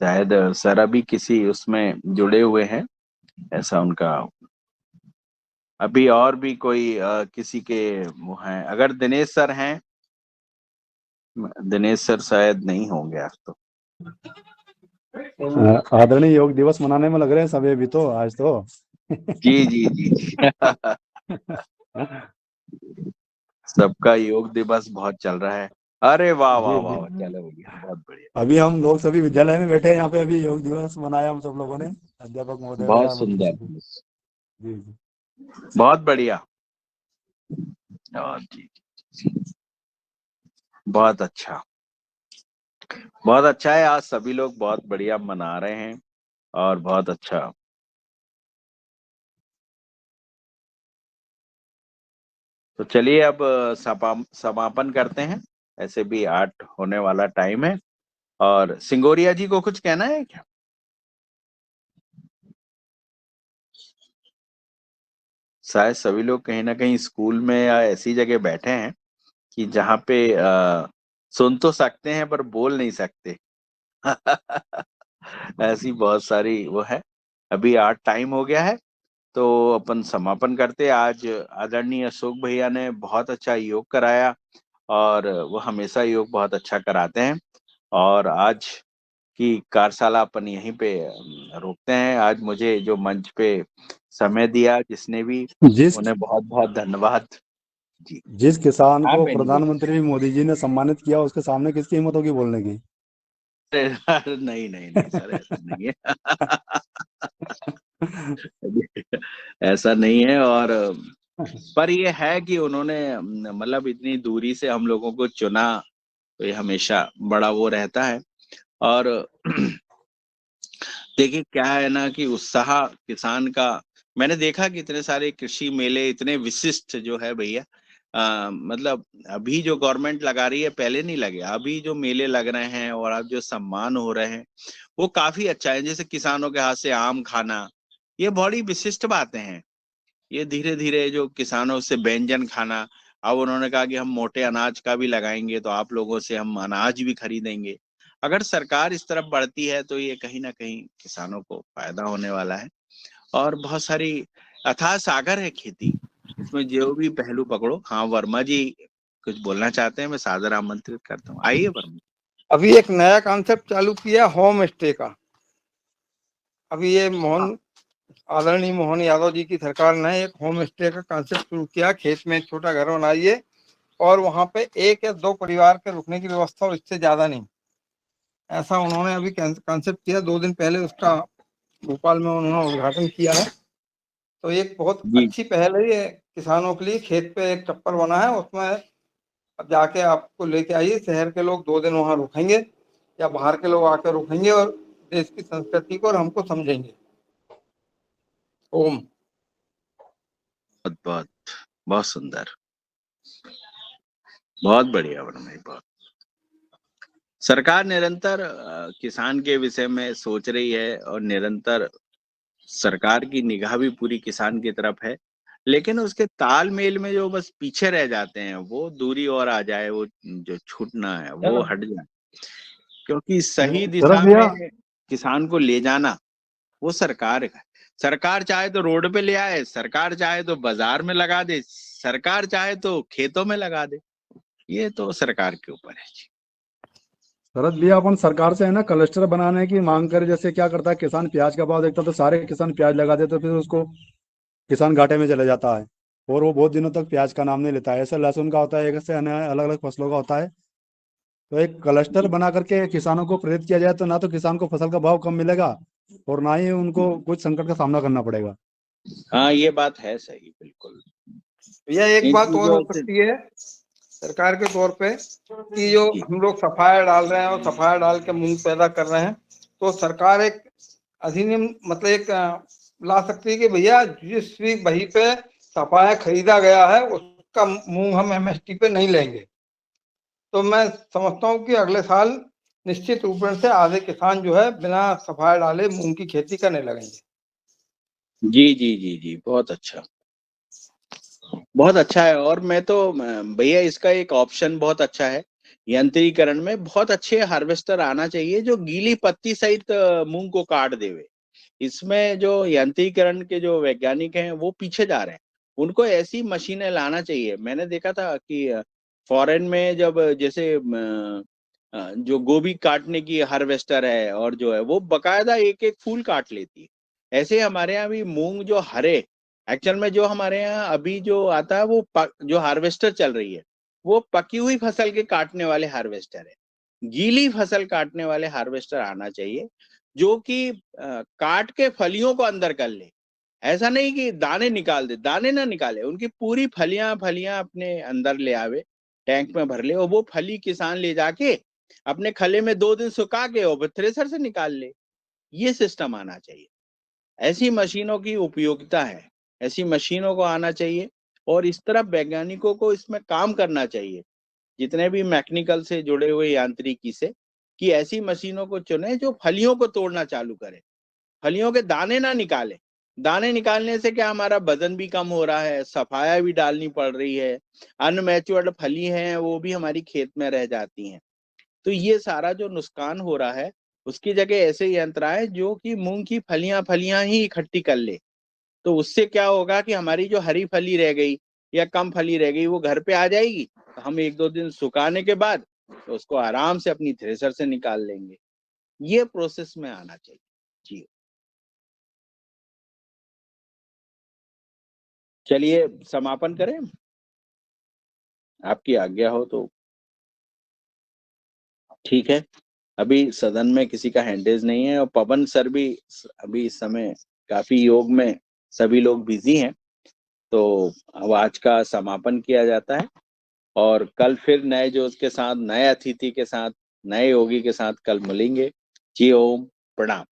शायद सर अभी किसी उसमें जुड़े हुए हैं, ऐसा उनका। अभी और भी कोई किसी के वो हैं, अगर दिनेश सर हैं। दिनेश सर शायद नहीं होंगे आज तो। आदरणीय योग दिवस मनाने में लग रहे हैं सभी अभी तो, आज तो। जी जी जी जी। सबका योग दिवस बहुत चल रहा है। अरे वाह वाह जी वाह जी। वाह, चलो भैया बहुत बढ़िया। अभी हम लोग सभी विद्यालय में बैठे हैं, यहाँ पे अभी योग दिवस मनाया हम सब लोगों ने, अध्यापक महोदय बहुत या मतलब सुंदर, सभी। जी जी। बहुत बढ़िया। और जी, बहुत अच्छा, बहुत अच्छा है। आज सभी लोग बहुत बढ़िया मना रहे हैं और बहुत अच्छा। तो चलिए अब समापन करते हैं। ऐसे भी 8 होने वाला टाइम है। और सिंगोरिया जी को कुछ कहना है क्या? शायद सभी लोग कहीं ना कहीं स्कूल में या ऐसी जगह बैठे हैं कि जहाँ पे सुन तो सकते हैं पर बोल नहीं सकते। ऐसी बहुत सारी वो है। अभी 8 टाइम हो गया है, तो अपन समापन करते हैं। आज आदरणीय अशोक भैया ने बहुत अच्छा योग कराया, और वो हमेशा योग बहुत अच्छा कराते हैं। और आज की कार्यशाला अपन यहीं पे रोकते हैं। आज मुझे जो मंच पे समय दिया जिसने भी, जिस उन्हें बहुत बहुत धन्यवाद जी। जिस किसान हाँ को बेनी बोल। प्रधानमंत्री मोदी जी ने सम्मानित किया, उसके सामने किसकी हिम्मत होगी बोलने की? अरे नहीं नहीं नहीं सर, ऐसा नहीं है। ऐसा नहीं है। और पर ये है कि उन्होंने मतलब इतनी दूरी से हम लोगों को चुना, तो ये हमेशा बड़ा वो रहता है। और देखिए क्या है ना कि उत्साह किसान का, मैंने देखा कि इतने सारे कृषि मेले इतने विशिष्ट जो है भैया, मतलब अभी जो गवर्नमेंट लगा रही है पहले नहीं लगे। अभी जो मेले लग रहे हैं और अब जो सम्मान हो रहे हैं वो काफी अच्छा है। जैसे किसानों के हाथ से आम खाना, ये बड़ी विशिष्ट बातें हैं। ये धीरे धीरे जो किसानों से व्यंजन खाना, अब उन्होंने कहा कि हम मोटे अनाज का भी लगाएंगे तो आप लोगों से हम अनाज भी खरीदेंगे। अगर सरकार इस तरफ बढ़ती है तो ये कहीं ना कहीं किसानों को फायदा होने वाला है। और बहुत सारी अथाह सागर है खेती, इसमें जो भी पहलू पकड़ो। हाँ वर्मा जी कुछ बोलना चाहते हैं, मैं सादर आमंत्रित करता हूँ। आइए वर्मा। अभी एक नया कॉन्सेप्ट चालू किया होम स्टे का। अभी ये आदरणीय मोहन यादव जी की सरकार ने एक होम स्टे का कॉन्सेप्ट शुरू किया। खेत में एक छोटा घर बनाइए और वहां पे 1 या 2 परिवार के रुकने की व्यवस्था, और इससे ज्यादा नहीं। ऐसा उन्होंने अभी कॉन्सेप्ट किया। 2 दिन पहले उसका भोपाल में उन्होंने उद्घाटन किया है। तो एक बहुत जी अच्छी पहल है ये किसानों के लिए। खेत पे एक टप्पर बना है, उसमें जाके आपको लेके आइए। शहर के लोग 2 दिन वहां रुकेंगे या बाहर के लोग आकर रुकेंगे और देश की संस्कृति को और हमको समझेंगे। ओम। बहुत बहुत सुंदर, बहुत बढ़िया भाई, बहुत। सरकार निरंतर किसान के विषय में सोच रही है और निरंतर सरकार की निगाह भी पूरी किसान की तरफ है, लेकिन उसके तालमेल में जो बस पीछे रह जाते हैं वो दूरी और आ जाए, वो जो छूटना है वो हट जाए, क्योंकि सही दिशा शरद भैया, में किसान को ले जाना वो सरकार का है। सरकार चाहे तो रोड पे ले आए, सरकार चाहे तो बाजार में लगा दे, सरकार चाहे तो खेतों में लगा दे, ये तो सरकार के ऊपर है जी। शरद भैया, अपन सरकार से है ना क्लस्टर बनाने की मांग करे। जैसे क्या करता है, किसान प्याज का भाव देखता है तो सारे किसान प्याज लगा देते, तो फिर उसको किसान घाटे में चले जाता है और वो बहुत दिनों तक प्याज का नाम नहीं लेता है। ऐसे लहसुन का होता है, ऐसे अलग अलग फसलों का होता है। तो एक क्लस्टर बना करके किसानों को प्रेरित किया जाए तो ना तो किसान को फसल का भाव कम मिलेगा और ना ही उनको कुछ संकट का सामना करना पड़ेगा। हाँ, ये बात है सही, बिल्कुल। भैया एक इन बात और हो चीजों से सकती है सरकार के तौर पे कि जो हम लोग सफाया डाल रहे हैं और सफाया डाल के मूंग पैदा कर रहे हैं, तो सरकार एक अधिनियम मतलब एक ला सकती है कि भैया जिस भी वही पे सफाया खरीदा गया है उसका मूंग हम एमएसपी पे नहीं लेंगे। तो मैं समझता हूँ कि अगले साल निश्चित रूप से आधे किसान जो है बिना सफाया डाले मूंग की खेती करने लगेंगे। जी जी जी जी, बहुत अच्छा, बहुत अच्छा है। और मैं तो भैया इसका एक ऑप्शन बहुत अच्छा है, यंत्रीकरण में बहुत अच्छे हार्वेस्टर आना चाहिए जो गीली पत्ती सहित मूंग को काट देवे। इसमें जो यंत्रीकरण के जो वैज्ञानिक हैं वो पीछे जा रहे हैं, उनको ऐसी मशीनें लाना चाहिए। मैंने देखा था कि फॉरेन में जब जैसे जो गोभी काटने की हार्वेस्टर है और जो है वो बकायदा एक एक फूल काट लेती है, ऐसे हमारे यहाँ भी मूंग जो हरे, एक्चुअल में जो हमारे यहाँ अभी जो आता है वो जो हार्वेस्टर चल रही है वो पकी हुई फसल के काटने वाले हार्वेस्टर है। गीली फसल काटने वाले हार्वेस्टर आना चाहिए जो कि काट के फलियों को अंदर कर ले। ऐसा नहीं कि दाने निकाल दे, दाने ना निकाले, उनकी पूरी फलियां फलियां अपने अंदर ले आवे, टैंक में भर ले और वो फली किसान ले जाके अपने खले में 2 दिन सुखा के और थ्रेसर से निकाल ले। ये सिस्टम आना चाहिए। ऐसी मशीनों की उपयोगिता है, ऐसी मशीनों को आना चाहिए और इस तरफ वैज्ञानिकों को इसमें काम करना चाहिए, जितने भी मैकेनिकल से जुड़े हुए यांत्रिकी से, कि ऐसी मशीनों को चुने जो फलियों को तोड़ना चालू करे, फलियों के दाने ना निकाले। दाने निकालने से क्या हमारा वजन भी कम हो रहा है, सफाया भी डालनी पड़ रही है, अनमैच्योर्ड फली हैं वो भी हमारी खेत में रह जाती हैं। तो ये सारा जो नुकसान हो रहा है उसकी जगह ऐसे यंत्र आए जो कि मूंग की फलियां फलियां ही इकट्ठी कर ले। तो उससे क्या होगा कि हमारी जो हरी फली रह गई या कम फली रह गई वो घर पे आ जाएगी, तो हम 1-2 दिन सुखाने के बाद तो उसको आराम से अपनी थ्रेसर से निकाल लेंगे। ये प्रोसेस में आना चाहिए जी। चलिए समापन करें, आपकी आज्ञा हो तो ठीक है। अभी सदन में किसी का हैंडेज नहीं है और पवन सर भी अभी इस समय काफी योग में सभी लोग बिजी हैं, तो अब आज का समापन किया जाता है और कल फिर नए जोश के साथ, नए अतिथि के साथ, नए योगी के साथ कल मिलेंगे जी। ओम प्रणाम।